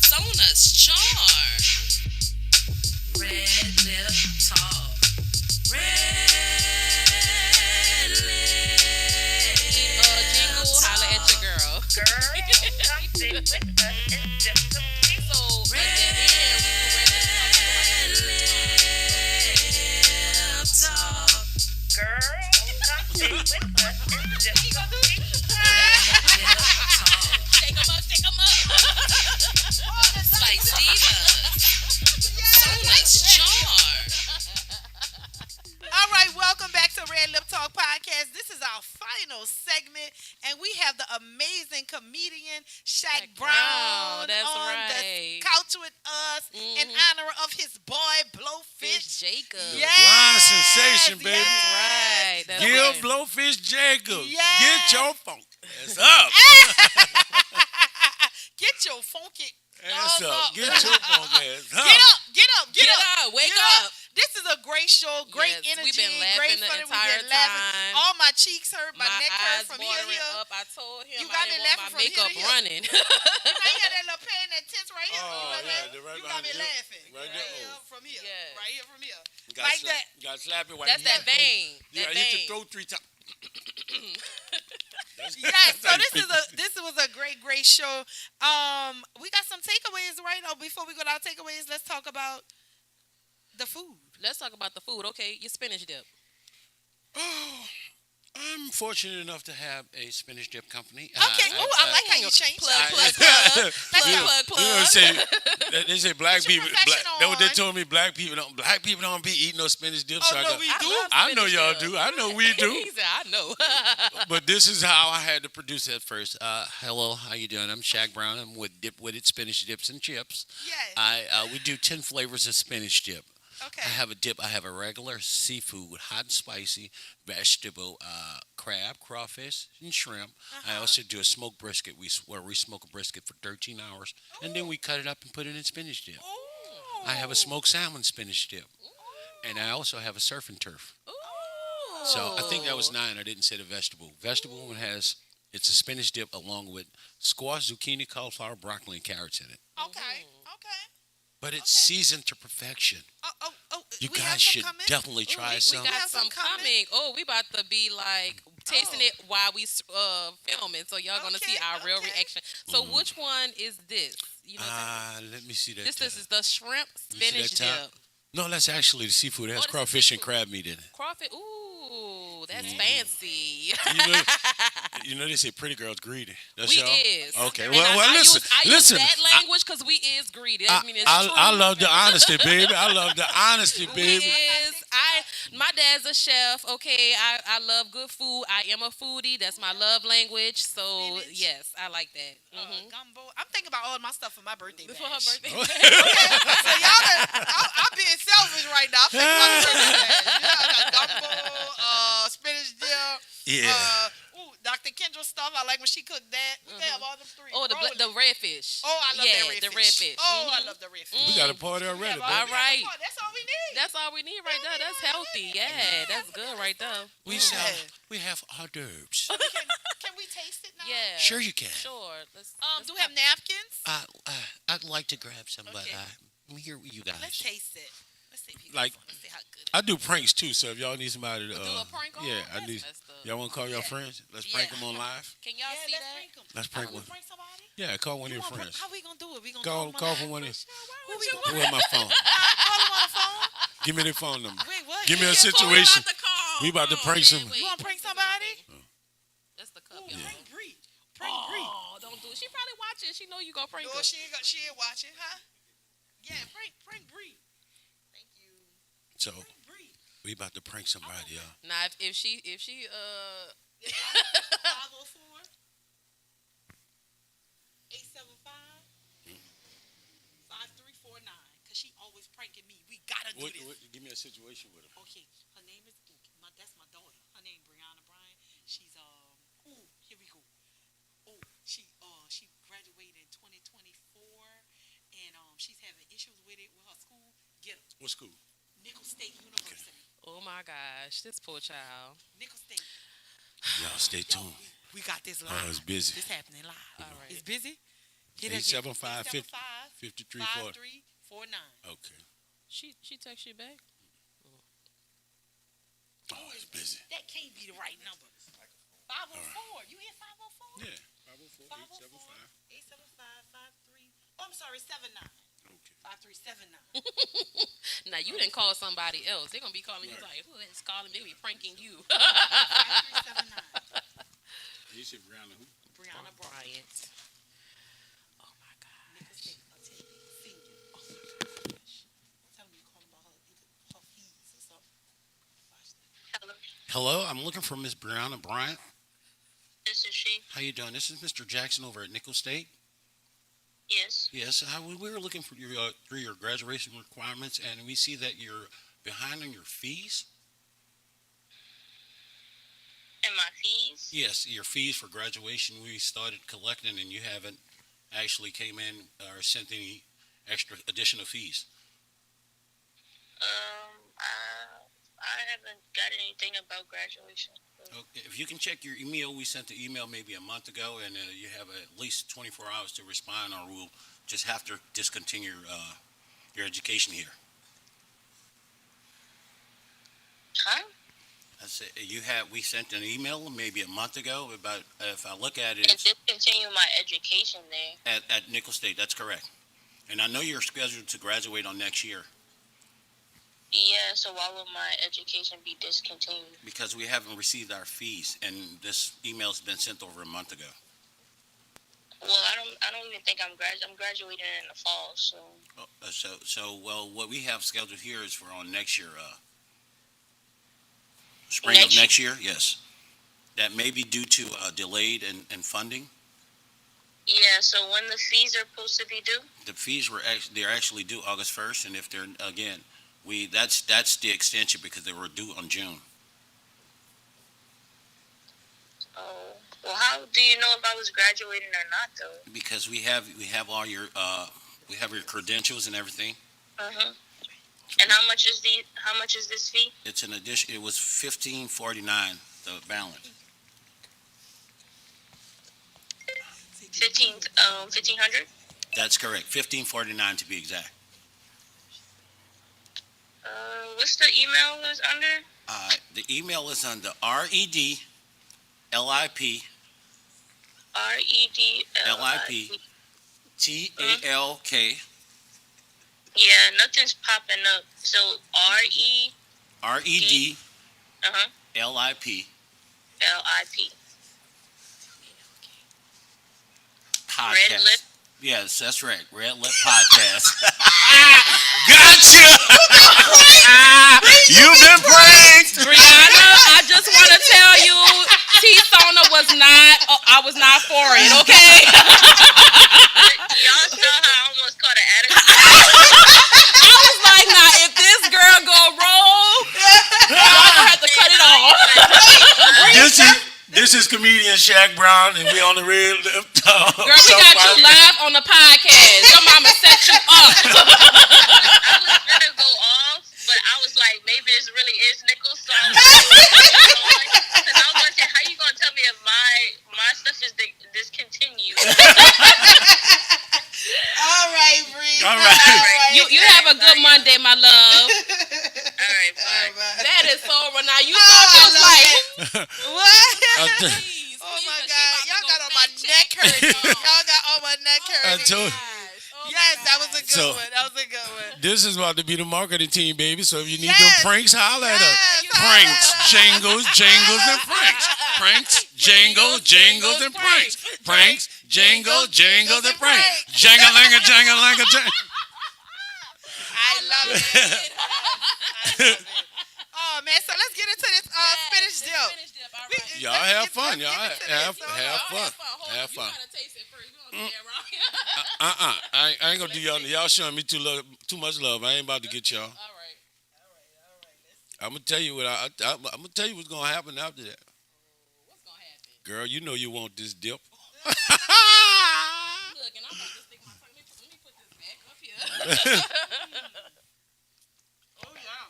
Sona's Charm, RedLip Talk, Jingle, holla at your girl. Girl, come sit with us and sip some tea. So at the end, RedLip Talk. Girl, come sit with us and sip some tea. Shake 'em up. Spice Divas, Sona's Charm. All right, welcome back to RedLip Talk Podcast. This is our final segment, and we have the amazing comedian Shaq Brown that's on right. the couch with us in honor of his boy Blowfish Jacob. Yes, Blind sensation, baby. Right. That's Give right. Blowfish Jacob. Yes. Get your funk ass up. Get your funky Ass dog up. Get your funk ass up. Get up. Wake Get up. This is a great show, great Yes, energy, we've been laughing great the fun. entire We've been laughing. time. All my cheeks hurt, my neck hurt eyes from here to watering here. up. I told him You I got didn't me want laughing my from here makeup to here. running. You got that little pain, that tense right here. Oh, you yeah, the right you got me behind you. laughing. Right Right there. here from here. Yes. Right here from here. Got Like that. Got to slap it right That's that vein. You That got to hit vein. your throat 3 times. Yes, so this was a great show. We got some takeaways, right? Oh, before we go to our takeaways, let's talk about the food. Let's talk about the food. Okay, your spinach dip. Oh, I'm fortunate enough to have a spinach dip company. Okay. I like how you changed that. They say black people. That's what they on. told me. Black people don't be eating no spinach dip. Oh, so no, we do? I know y'all do. I know we do. He said, I know. But this is how I had to produce it first. Hello, how you doing? I'm Shaq Brown. I'm with Dip With It Spinach Dips and Chips. Yes. We do 10 flavors of spinach dip. Okay. I have a dip. I have a regular seafood, hot and spicy, vegetable, crab, crawfish, and shrimp. I also do a smoked brisket where we smoke a brisket for 13 hours, and then we cut it up and put it in spinach dip. I have a smoked salmon spinach dip, and I also have a surf and turf. So I think that was 9. I didn't say the vegetable. Vegetable one it's a spinach dip along with squash, zucchini, cauliflower, broccoli, and carrots in it. Okay. But it's seasoned to perfection. You guys should definitely try some. We got some coming. Oh, we about to be like tasting it while we filming, so y'all gonna see our real reaction. So which one is this? You know let me see that. This is the shrimp spinach dip. No, that's actually the seafood. It has crawfish and crab meat in it. Crawfish. Ooh, that's fancy. You know they say pretty girls greedy. That's we y'all? is. Okay. And Well, listen. I use that language because we is greedy. I mean, it's true. I love the honesty, baby. I love the honesty, baby. We is. My dad's a chef. Okay, I love good food. I am a foodie. That's my love language. So yes, I like that. Gumbo. I'm thinking about all my stuff for my birthday. For her birthday. Okay. So I'm being selfish right now. I'm thinking about the birthday bash. I got gumbo, spinach dip. Yeah. Dr. Kendra stuff. I like when she cooked that. We can have all them 3. Oh, the redfish. Oh, I love that redfish. The redfish. Oh, I love the redfish. We got a party already. All right. That's all we need. That's all we need right there. That's healthy. Yeah, that's good right there. We have hors d'oeuvres. Can we taste it now? Yeah. Sure you can. Sure. Let's do we have napkins? I'd like to grab some, but I'm here with you guys. Let's taste it. Let's see if you Like, let's see how good I do pranks too, so if y'all need somebody to do a prank on? yeah, I need. Y'all want to call your friends? Let's prank them on live. Can y'all see that? Let's prank one. Yeah, call one of your friends. How we gonna do it? We gonna Call from one of these. Who we Who have my phone? Call them on the phone? Give me their phone number. Wait, what? Give me a situation. We about to prank some. You wanna prank somebody? That's the cup, y'all. Prank Bree. Prank Bree. Oh, don't do it. She probably watching. She know you gonna prank her. No, she ain't watching, huh? Yeah, prank Bree. Thank you. So we about to prank somebody, y'all. Now, if she 504 875 5349. Because she always pranking me. We gotta do this. Give me a situation with her. Okay, her name is that's my daughter. Her name Brianna Bryant. She's here we go. She graduated in 2024, and she's having issues with it with her school. Get her. What school? Nickel State University. Oh my gosh, this poor child. Nickel State. Y'all stay tuned. We got this live. Oh, it's busy. This happening live. All right. It's busy. 875 5340. 5349. Okay. She text you back? Oh, it's busy. That can't be the right number. 504. You hear 504? Yeah. 504 875 53. Oh, I'm sorry, 79. Okay. 5379. Now you didn't call somebody else. They're gonna be calling you like, who is calling? They be pranking you. 5379. You said Brianna who? Brianna Bryant. Oh my gosh. Nickel State senior. Oh my gosh. Tell me you calling about her fees or something. Watch that. Hello, I'm looking for Miss Brianna Bryant. This is she. How you doing? This is Mr. Jackson over at Nickel State. Yes. Yes, we were looking for your through your graduation requirements, and we see that you're behind on your fees. And my fees? Yes, your fees for graduation. We started collecting, and you haven't actually came in or sent any extra additional fees. I haven't got anything about graduation. Okay. If you can check your email, we sent the email maybe a month ago, and you have at least 24 hours to respond, or we'll just have to discontinue your education here. Huh? I said we sent an email maybe a month ago about if I look at And it discontinue my education there. at Nickel State. That's correct. And I know you're scheduled to graduate on next year. Yeah, so why would my education be discontinued? Because we haven't received our fees, and this email's been sent over a month ago. Well, I don't even think I'm graduating in the fall, so. Well, what we have scheduled here is for on next year, spring of next year. Yes, that may be due to delayed in funding. Yeah, so when the fees are supposed to be due? The fees they're actually due August 1st, and if they're again. That's the extension because they were due on June. Oh, well, how do you know if I was graduating or not, though? Because we have all your your credentials and everything. And how much is this fee? It's an addition. It was $1,549 the balance. 1,500. That's correct. $1,549 to be exact. What's the email is under? The email is under REDLIP. REDLIP. TALK. Yeah, nothing's popping up. So RED. Uh-huh. LIP. LIP. Podcast. RedLip. Yes, that's right. RedLip Podcast. Gotcha! You've been pranked! Brianna, I just want to tell you, Sona I was not for it, okay? Y'all saw how I almost caught an attitude. I was like, nah, if this girl go roll, y'all gonna have to cut it off. This is comedian Shaq Brown, and we on the RedLip Talk. Girl, we got you live on the podcast. Your mama set you up. I was gonna go off, but I was like, maybe this really is Nichols. So I was gonna say, how you gonna tell me if my stuff is discontinued? All right, Bree. All right. You have a good Monday, my love. All right, bye. That is so now you thought it was like what? Oh my God, y'all got on my neck hurting. Y'all got on my neck hurting. Yes, that was a good one. That was a good one. This is about to be the marketing team, baby. So if you need them pranks, holler at us. Pranks, jingles, and pranks. Pranks, jingles, and pranks. Pranks, jingles, and pranks. Jangalinga, I love it. I love it. Oh man. So let's get into this spinach dip. Y'all have fun. Y'all have fun. Have fun. I ain't gonna do y'all. Y'all showing me too much love. I ain't about to get y'all. All right. I'm gonna tell you what. I'm gonna tell you what's gonna happen after that. What's gonna happen? Girl, you know you want this dip. Look, and I'm about to stick my tongue. Let me put this back up here. Oh yeah.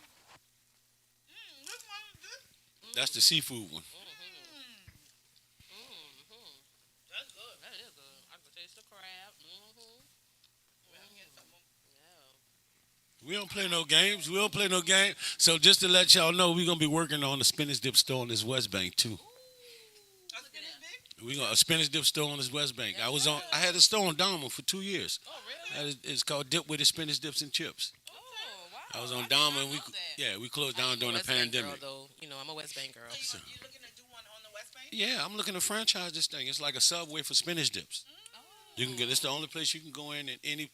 That's the seafood one. That's good. That is good. I can taste the crab. We don't play no games. So just to let y'all know, we're gonna be working on the spinach dip store on this West Bank too. We got a spinach dip store on this West Bank. I had a store in Dahmer for 2 years. Oh really? It's called Dip with the Spinach Dips and Chips. Oh wow. I was on Dahmer and we closed down during the pandemic. Girl, though. I'm a West Bank girl. So you looking to do one on the West Bank? Yeah, I'm looking to franchise this thing. It's like a Subway for spinach dips. You can get. It's the only place you can go in any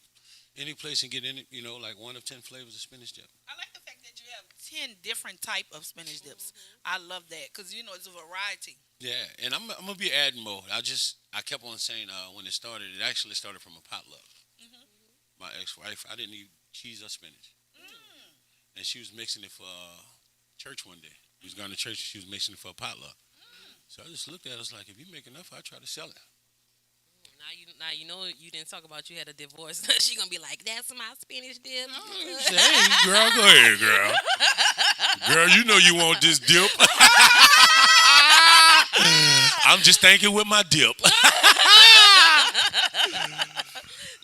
place and get any. Like 1 of 10 flavors of spinach dip. I like the fact that you have 10 different type of spinach dips. I love that because it's a variety. Yeah, and I'm gonna be adding more. I kept on saying when it actually started from a potluck. My ex-wife, I didn't eat cheese or spinach, and she was mixing it for church one day. We was going to church and she was mixing it for a potluck. So I just looked at it. I was like, if you make enough, I'll try to sell it. Now you know you didn't talk about you had a divorce. She gonna be like, "That's my spinach dip." Hey, girl, go ahead, girl. Girl, you know you want this dip. I'm just thinking with my dip.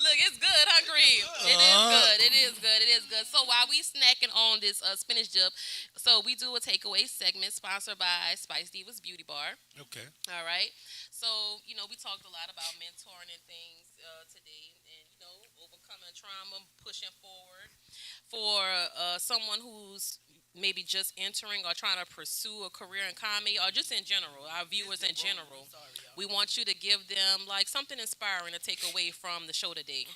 Look, it's good, huh, Green? It is good. So while we snacking on this spinach dip, so we do a takeaway segment sponsored by Spice Divas Beauty Bar. Okay. All right. So, we talked a lot about mentoring and things today and, overcoming trauma, pushing forward. For someone who's maybe just entering or trying to pursue a career in comedy or just in general, our viewers in general, we want you to give them like something inspiring to take away from the show today.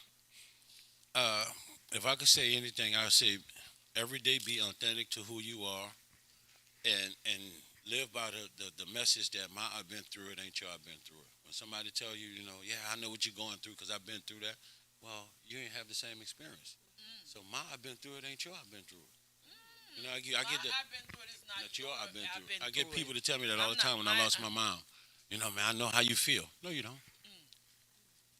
If I could say anything, I would say every day be authentic to who you are and live by the message that I've been through it ain't y'all been through it. When somebody tell you, yeah, I know what you're going through because I've been through that, well, you ain't have the same experience. So I've been through it ain't y'all been through it. I get that. I've been through it is not y'all I've been through it. I get people to tell me that all the time when I lost my mom. Man, I know how you feel. No, you don't.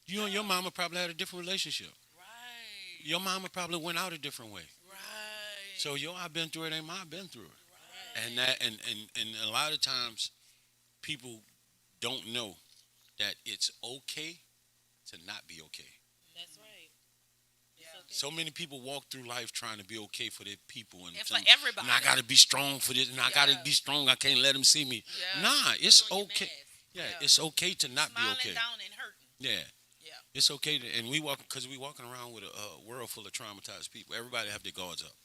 You and your mama probably had a different relationship. Right. Your mama probably went out a different way. Right. So I've been through it ain't I've been through it. Right. And that and a lot of times people don't know that it's okay to not be okay. That's right. So many people walk through life trying to be okay for their people and for everybody. And I got to be strong for this, and I got to be strong. I can't let them see me. Yeah. Nah, it's okay. Yeah, it's okay to not Smiling be okay. Down and hurting. Yeah. It's okay and we walking around with a world full of traumatized people. Everybody have their guards up.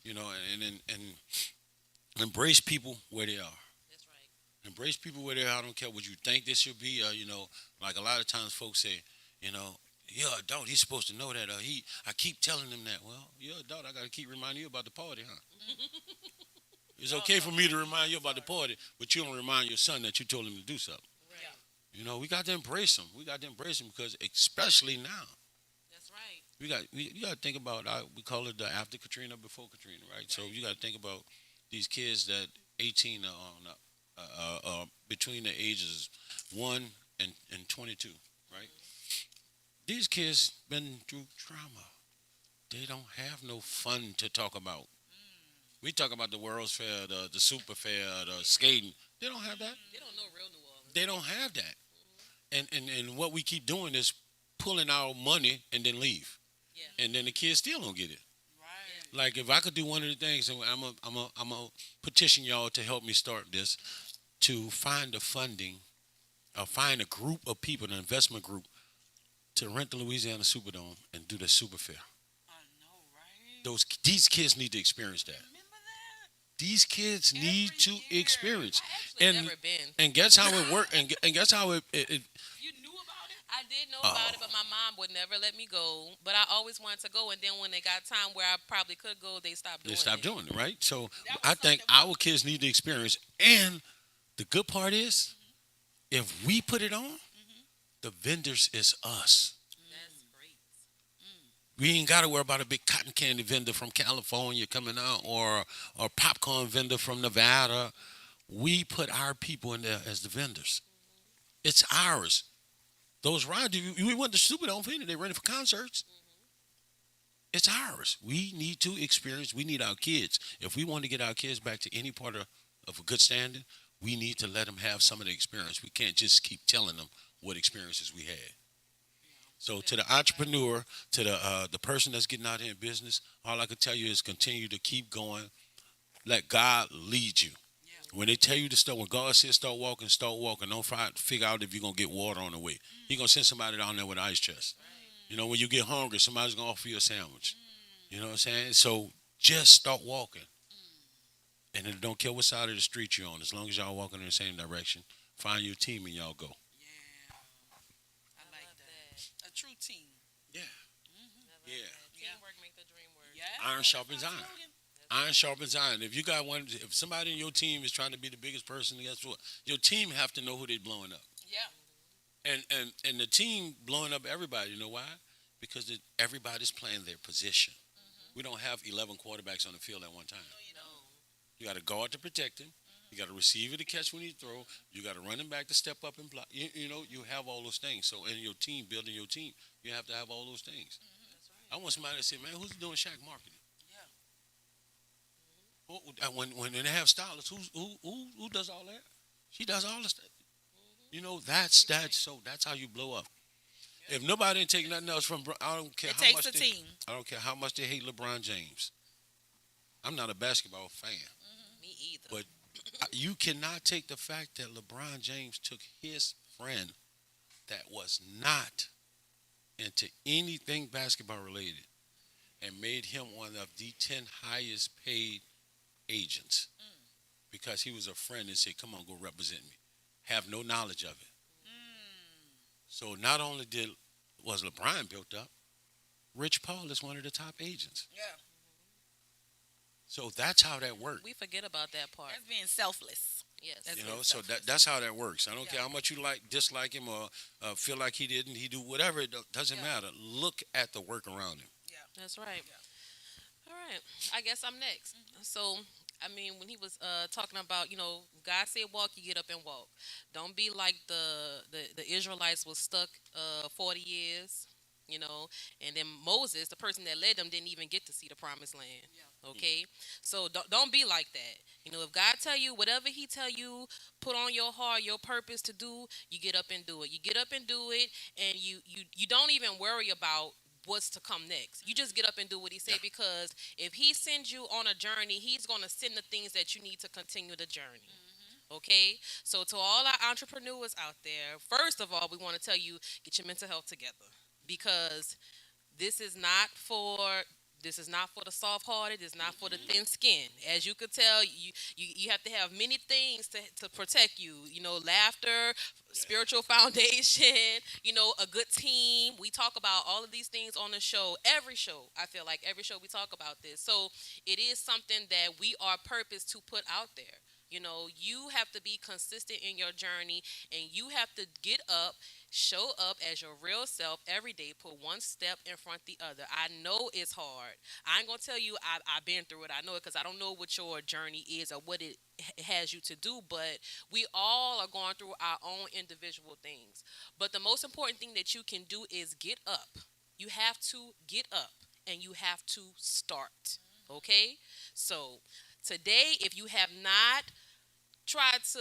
Yeah. And embrace people where they are. That's right. Embrace people where they are. I don't care what you think they should be. Like a lot of times folks say, you're an adult, he's supposed to know that. I keep telling him that. Well, you're an adult, I got to keep reminding you about the party, huh? It's okay for me to remind you about the party, but you don't remind your son that you told him to do something. Right. We got to embrace him. We got to embrace him because especially now. That's right. You got to think about, we call it the after Katrina, before Katrina, right? So you got to think about these kids that 18 are between the ages 1 and 22, right? These kids been through trauma. They don't have no fun to talk about. We talk about the World's Fair, the Super Fair, the skating. They don't have that. They don't know real New Orleans. They don't have that. And what we keep doing is pulling our money and then leave. Yeah. And then the kids still don't get it. Right. Like if I could do one of the things, and I'm a petition y'all to help me start this, to find the funding, or find a group of people, an investment group, to rent the Louisiana Superdome and do the Super Fair. I know, right? These kids need to experience that. Remember that? These kids need to experience. I actually never been. And guess how it worked. And guess how it You knew about it? I did know about it, but my mom would never let me go. But I always wanted to go, and then when it got time where I probably could go, they stopped doing They it. stopped doing it, right? So I think our kids need to experience. And the good part is, if we put it on, the vendors is us. That's great. We ain't got to worry about a big cotton candy vendor from California coming out or a popcorn vendor from Nevada. We put our people in there as the vendors. It's ours. Those rides, we went to Superdome for anything. They rented for concerts. It's ours. We need to experience. We need our kids. If we want to get our kids back to any part of a good standing, we need to let them have some of the experience. We can't just keep telling them what experiences we had. So to the entrepreneur, to the person that's getting out here in business, all I can tell you is continue to keep going. Let God lead you. When they tell you to start, when God says start walking, start walking. Don't try to figure out if you're going to get water on the way. He's going to send somebody down there with an ice chest. You know, when you get hungry, somebody's going to offer you a sandwich. You know what I'm saying? So just start walking. And then don't care what side of the street you're on. As long as y'all walking in the same direction, find your team and y'all go. I like that. A true team. Yeah. Yeah. Teamwork make the dream work. Yeah. Iron sharpens iron. Iron sharpens iron. If you got one, if somebody in your team is trying to be the biggest person, guess what? Your team have to know who they're blowing up. Yeah. And the team blowing up everybody. You know why? Because everybody's playing their position. We don't have 11 quarterbacks on the field at one time. No, you don't. You got a guard to protect him. You got a receiver to catch when he throw. You got a running back to step up and block. You know, you have all those things. So in your team, building your team, you have to have all those things. That's right. I want somebody to say, man, who's doing Shaq marketing? When they have stylists, who does all that? She does all the stuff. You know, that's how you blow up. If nobody didn't take nothing else from, I don't care It how takes much a team. I don't care how much they hate LeBron James. I'm not a basketball fan, Me either. but you cannot take the fact that LeBron James took his friend that was not into anything basketball related and made him one of the 10 highest paid agents because he was a friend and said, come on, go represent me. Have no knowledge of it. So not only was LeBron built up, Rich Paul is one of the top agents. Yeah. So that's how that works. We forget about that part. That's being selfless. Yes. That's You being know, so selfless. that's how that works. I don't care how much you dislike him or feel like he didn't, he do whatever. It doesn't matter. Look at the work around him. That's right. All right. I guess I'm next. So, I mean, when he was talking about, you know, God said walk, you get up and walk. Don't be like the Israelites was stuck 40 years, you know, and then Moses, the person that led them, didn't even get to see the promised land. Okay? So don't be like that. You know, if God tell you whatever he tell you, put on your heart, your purpose to do, you get up and do it. You get up and do it, and you don't even worry about what's to come next. You just get up and do what he said, because if he sends you on a journey, he's going to send the things that you need to continue the journey. Okay? So to all our entrepreneurs out there, first of all, we want to tell you, get your mental health together, because this is not for the soft-hearted. It's not for the thin skin. As you could tell, you have to have many things to protect you. You know, laughter, spiritual foundation, you know, a good team. We talk about all of these things on the show. Every show, I feel like every show we talk about this. So it is something that we are purposed to put out there. You know, you have to be consistent in your journey, and you have to get up, show up as your real self every day, put one step in front of the other. I know it's hard. I ain't going to tell you I've been through it. I know it because I don't know what your journey is or what it has you to do, but we all are going through our own individual things. But the most important thing that you can do is get up. You have to get up, and you have to start. Okay? So today, if you have not tried to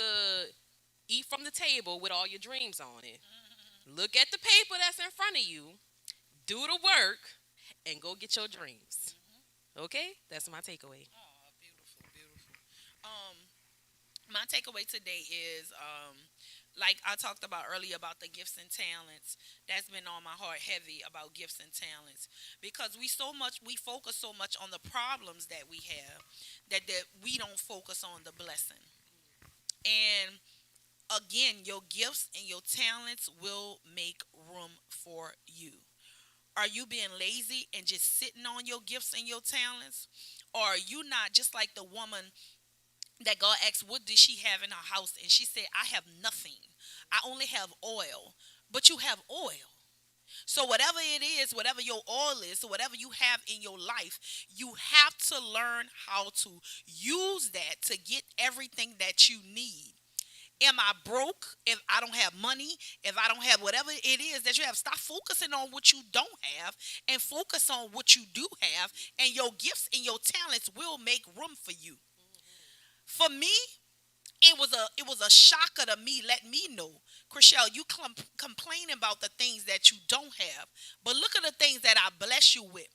eat from the table with all your dreams on it, look at the paper that's in front of you, do the work, and go get your dreams. Okay? That's my takeaway. Oh, beautiful, beautiful. My takeaway today is, like I talked about earlier about the gifts and talents. That's been on my heart heavy about gifts and talents, because we focus so much on the problems that we have that we don't focus on the blessing. And Again, your gifts and your talents will make room for you. Are you being lazy and just sitting on your gifts and your talents? Or are you not just like the woman that God asked, what did she have in her house? And she said, I have nothing. I only have oil. But you have oil. So whatever it is, whatever your oil is, so whatever you have in your life, you have to learn how to use that to get everything that you need. Am I broke? If I don't have money, if I don't have whatever it is that you have, stop focusing on what you don't have and focus on what you do have, and your gifts and your talents will make room for you. For me, it was a shocker to me. Let me know, Chriselle, you complain about the things that you don't have, but look at the things that I bless you with.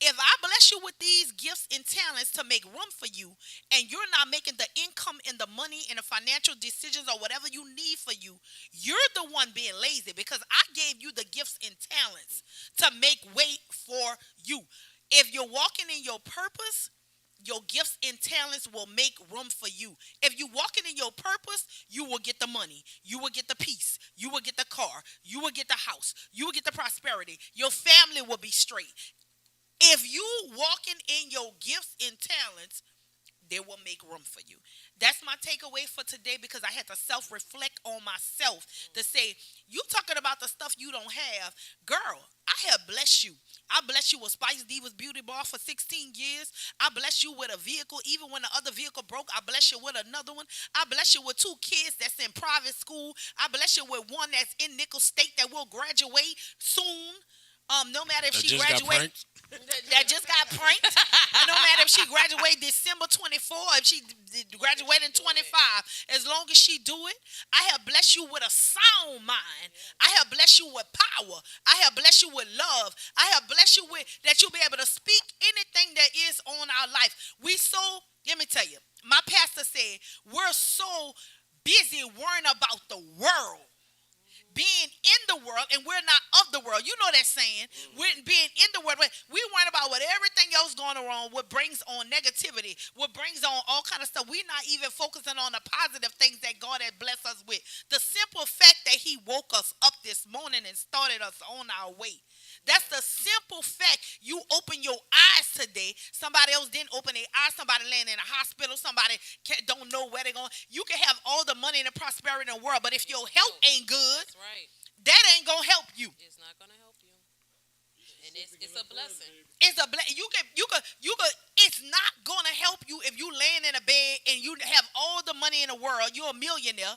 If I bless you with these gifts and talents to make room for you, and you're not making the income and the money and the financial decisions or whatever you need for you, you're the one being lazy, because I gave you the gifts and talents to make way for you. If you're walking in your purpose, your gifts and talents will make room for you. If you walking in your purpose, you will get the money. You will get the peace. You will get the car. You will get the house. You will get the prosperity. Your family will be straight. If you walking in your gifts and talents, they will make room for you. That's my takeaway for today, because I had to self-reflect on myself to say, you talking about the stuff you don't have. Girl, I have blessed you. I bless you with Spice Divas Beauty Bar for 16 years. I bless you with a vehicle. Even when the other vehicle broke, I bless you with another one. I bless you with 2 kids that's in private school. I bless you with one that's in Nickel State that will graduate soon. No matter if she graduates. That just got pranked. No matter if she graduated December 24, if she graduated in 25, as long as she do it, I have blessed you with a sound mind. I have blessed you with power. I have blessed you with love. I have blessed you with that you'll be able to speak anything that is on our life. Let me tell you, my pastor said, we're so busy worrying about the world, being in the world, and we're not of the world. You know that saying. We're being in the world. We worry about what everything else going on, what brings on negativity, what brings on all kind of stuff. We're not even focusing on the positive things that God has blessed us with. The simple fact that he woke us up this morning and started us on our way. That's the simple fact. You open your eyes today. Somebody else didn't open their eyes. Somebody laying in a hospital. Somebody don't know where they're going. You can have all the money and the prosperity in the world, but if your health ain't good, Right. that ain't gonna help you. It's not gonna help you. And it's a blessing. It's a blessing. You can. It's not gonna help you if you laying in a bed and you have all the money in the world. You're a millionaire,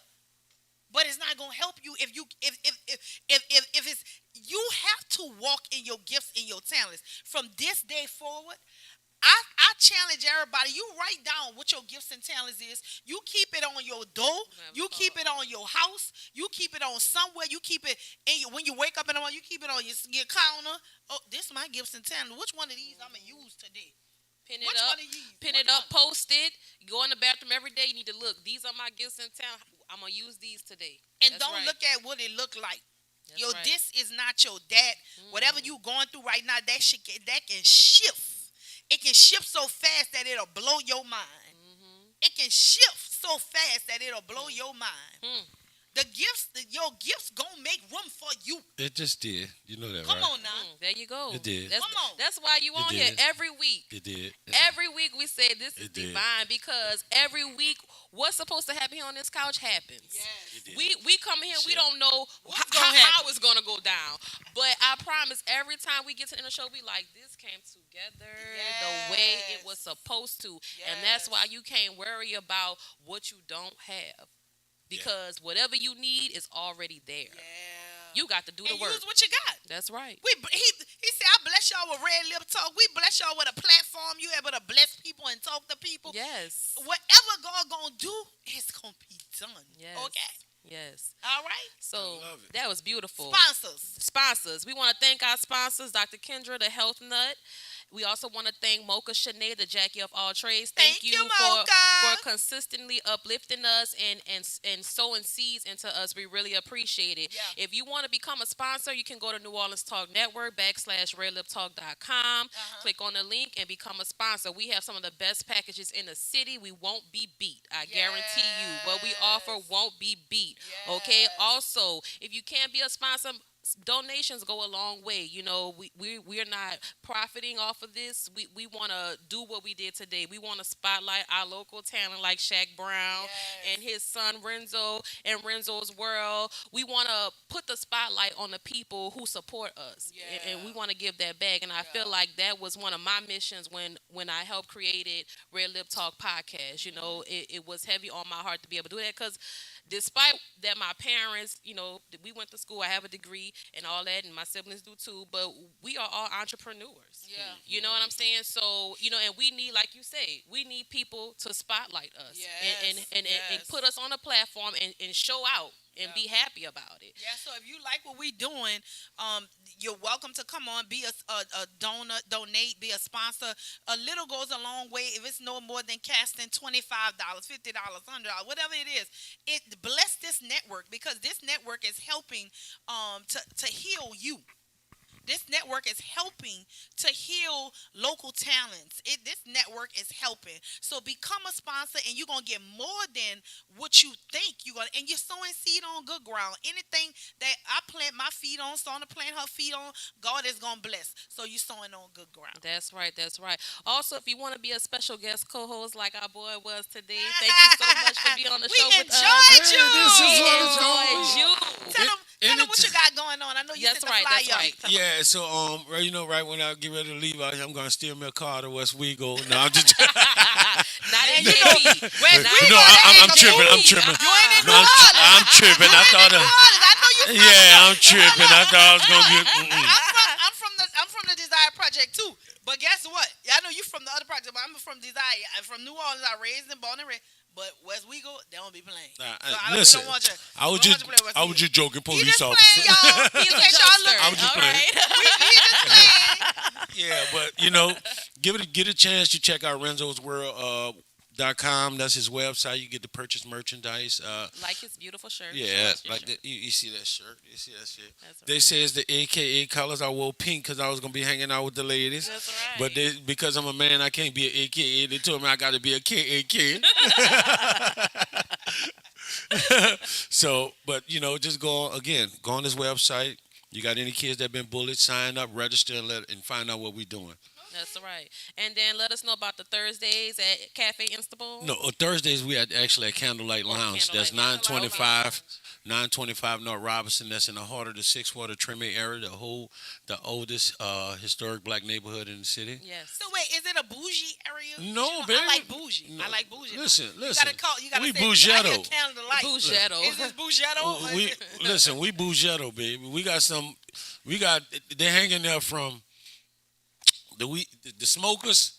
but it's not gonna help you if it's. You have to walk in your gifts and your talents. From this day forward, I challenge everybody. You write down what your gifts and talents is. You keep it on your door. You keep it on your house. You keep it on somewhere. You keep it when you wake up in the morning. You keep it on your counter. Oh, this is my gifts and talents. Which one of these I'm gonna use today? Pin it up, post it. You go in the bathroom every day. You need to look. These are my gifts and talents. I'm gonna use these today. And don't look at what it look like. This is not your dad. Whatever you going through right now, that can shift. It can shift so fast that it'll blow your mind. It can shift so fast that it'll blow your mind. Your gifts gonna make room for you. It just did. You know that, Come right? on now. There you go. It did. That's, Come on. That's why you on here every week. It did. Every week we say this is divine, because every week what's supposed to happen here on this couch happens. Yes. We come in here, we don't know how it's gonna go down. But I promise every time we get to the end of the show, we like, this came together the way it was supposed to. And that's why you can't worry about what you don't have. Because whatever you need is already there. Yeah. You got to do the work. Use what you got. That's right. He said, I bless y'all with RedLip Talk. We bless y'all with a platform. You able to bless people and talk to people. Yes. Whatever God gonna do, it's gonna be done. Yes. Okay. Yes. All right. So that was beautiful. Sponsors. We want to thank our sponsors, Dr. Kendra, the Health Nut, We also want to thank Mocha Shanae, the Jackie of all trades. Thank you, Mocha. for consistently uplifting us and sowing seeds into us. We really appreciate it. Yeah. If you want to become a sponsor, you can go to New Orleans Talk Network /RedLipTalk.com. Click on the link and become a sponsor. We have some of the best packages in the city. We won't be beat. I guarantee you. What we offer won't be beat. Okay. Also, if you can't be a sponsor, donations go a long way. You know, we're not profiting off of this. We want to do what we did today. We want to spotlight our local talent like Shaq Brown and his son Renzo and Renzo's World. We want to put the spotlight on the people who support us, and we want to give that back. And I feel like that was one of my missions when I helped created Red Lip Talk podcast. You know, it was heavy on my heart to be able to do that, because despite that, my parents, you know, we went to school. I have a degree and all that, and my siblings do too. But we are all entrepreneurs. Yeah. You know what I'm saying? So, you know, and we need, like you say, we need people to spotlight us and put us on a platform and show out and be happy about it. Yeah, so if you like what we're doing, you're welcome to come on, be a donor, donate, be a sponsor. A little goes a long way. If it's no more than casting $25, $50, $100, whatever it is, it bless this network, because this network is helping to heal you. This network is helping to heal local talents. This network is helping. So become a sponsor, and you're going to get more than what you think you're going to. And you're sowing seed on good ground. Anything that I plant my feet on, Sona plant her feet on, God is going to bless. So you're sowing on good ground. That's right. That's right. Also, if you want to be a special guest co-host like our boy was today, thank you so much for being on the show with us. We enjoyed you. Tell them what you got going on. I know you sent the flyer. That's right. Yeah, so right when I get ready to leave out here, I'm gonna steal me a car to West Wego. No, I'm just not in JP. No, I'm tripping. I'm tripping. You ain't in New No, Orleans. I'm tripping. I thought I know you. yeah, I'm tripping. I thought I was gonna get. I'm from the Desire Project too. But guess what? I know you from the other project, but I'm from Desire. I'm from New Orleans. I raised and born and raised. But West Wego, they don't be playing. Listen, I was just joking, police officer. He's a jokester. I was just playing. Yeah, but you know, get a chance to check out Renzo's World. .com. That's his website. You get to purchase merchandise. Like his beautiful shirt. Yeah, like that. You see that shirt? You see that shit? That's right. They says the AKA colors. I wore pink because I was gonna be hanging out with the ladies. That's right. But because I'm a man, I can't be an AKA. They told me I got to be a KAK. So, but you know, just go on this website. You got any kids that been bullied? Sign up, register, and find out what we're doing. That's right. And then let us know about the Thursdays at Cafe Instable. No, Thursdays we are actually at Candlelight Lounge. That's 925 North Robinson. That's in the heart of the Sixth Ward of Treme area, the oldest historic black neighborhood in the city. Yes. So wait, is it a bougie area? No, baby. I like bougie. No. I like bougie. Listen. You gotta we say, bougetto. Bougetto. Is this bougetto? We bougetto, baby. They're hanging there from the smokers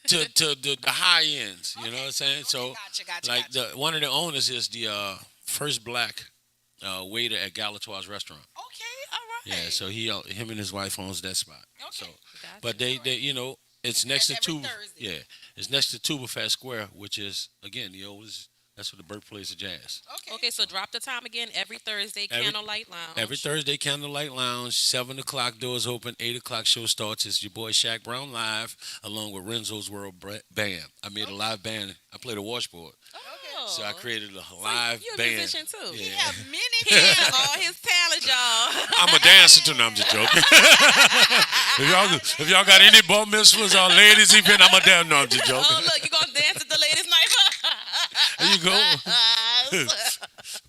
to the high ends. You know what I'm saying? So, gotcha. one of the owners is the first black waiter at Galatoire's restaurant. Okay, all right. Yeah, so him and his wife owns that spot. Okay. So, but they you know, it's next to it's next to Tuberfest Square, which is again the oldest. That's the birthplace of jazz. Okay, so drop the time again. Every Thursday, Candlelight Lounge. Every Thursday, Candlelight Lounge. 7 o'clock, doors open. 8 o'clock, show starts. It's your boy Shaq Brown live, along with Renzo's World Band. I made a live band. I played a washboard. So I created a live you're band. You're a musician too. Yeah. He have many all his talent, y'all. I'm a dancer too. No, I'm just joking. if y'all got any bar mitzvahs or ladies event, I'm a dancer. No, I'm just joking. Oh, look, you gonna dance at the ladies' night? There you go.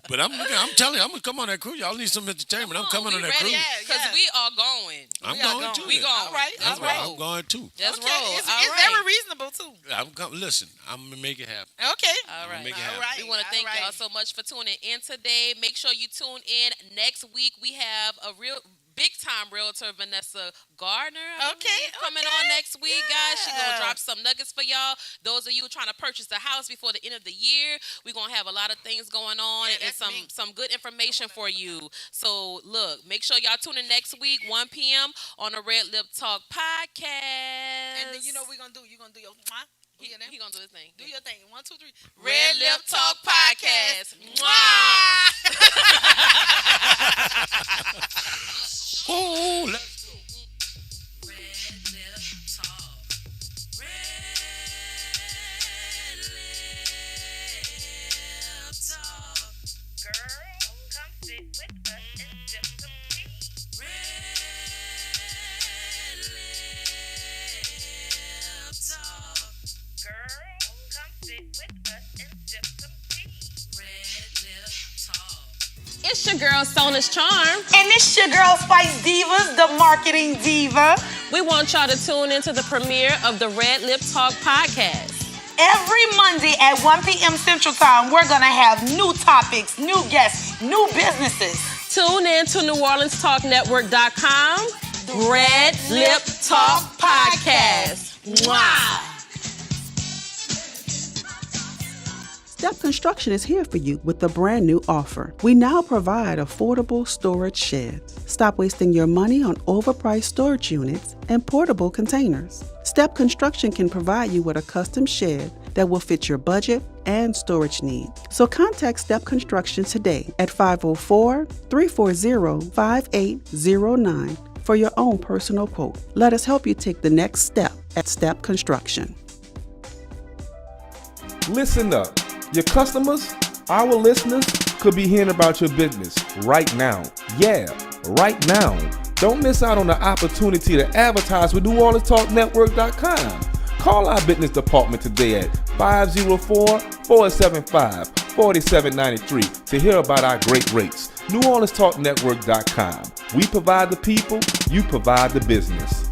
But I'm telling you, I'm gonna come on that cruise. Y'all need some entertainment. I'm coming on that cruise. Because we are going. I'm going too. We going. All right. I'm going too. That's It's very reasonable too. Listen, I'm gonna make it happen. Okay. All right. Make it happen. We want to thank y'all so much for tuning in today. Make sure you tune in next week. We have a real big time realtor Vanessa Gardner. Coming on next week, guys. She's gonna drop some nuggets for y'all. Those of you trying to purchase a house before the end of the year, we're gonna have a lot of things going on and some good information for you. So look, make sure y'all tune in next week, 1 p.m. on the Red Lip Talk podcast. And then you know what we're gonna do. You're gonna do your He gonna do his thing. Do your thing. 1, 2, 3. Red Lip Talk podcast. Oh, let's go. Red Lip Talk. Red Lip Talk. Girl, come sit with us and sip some tea. Red Lip Talk. Girl, come sit with us and sip some tea. Red Lip Talk. It's your girl, Sona's Charm. And it's your girl, Spice Divas, the marketing diva. We want y'all to tune into the premiere of the Red Lip Talk podcast. Every Monday at 1 p.m. Central Time, we're going to have new topics, new guests, new businesses. Tune in to NewOrleansTalkNetwork.com. Red Lip Talk podcast. Wow. Step Construction is here for you with a brand new offer. We now provide affordable storage sheds. Stop wasting your money on overpriced storage units and portable containers. Step Construction can provide you with a custom shed that will fit your budget and storage needs. So contact Step Construction today at 504-340-5809 for your own personal quote. Let us help you take the next step at Step Construction. Listen up. Your customers, our listeners, could be hearing about your business right now. Yeah, right now. Don't miss out on the opportunity to advertise with NewOrleansTalkNetwork.com. Call our business department today at 504-475-4793 to hear about our great rates. NewOrleansTalkNetwork.com. We provide the people, you provide the business.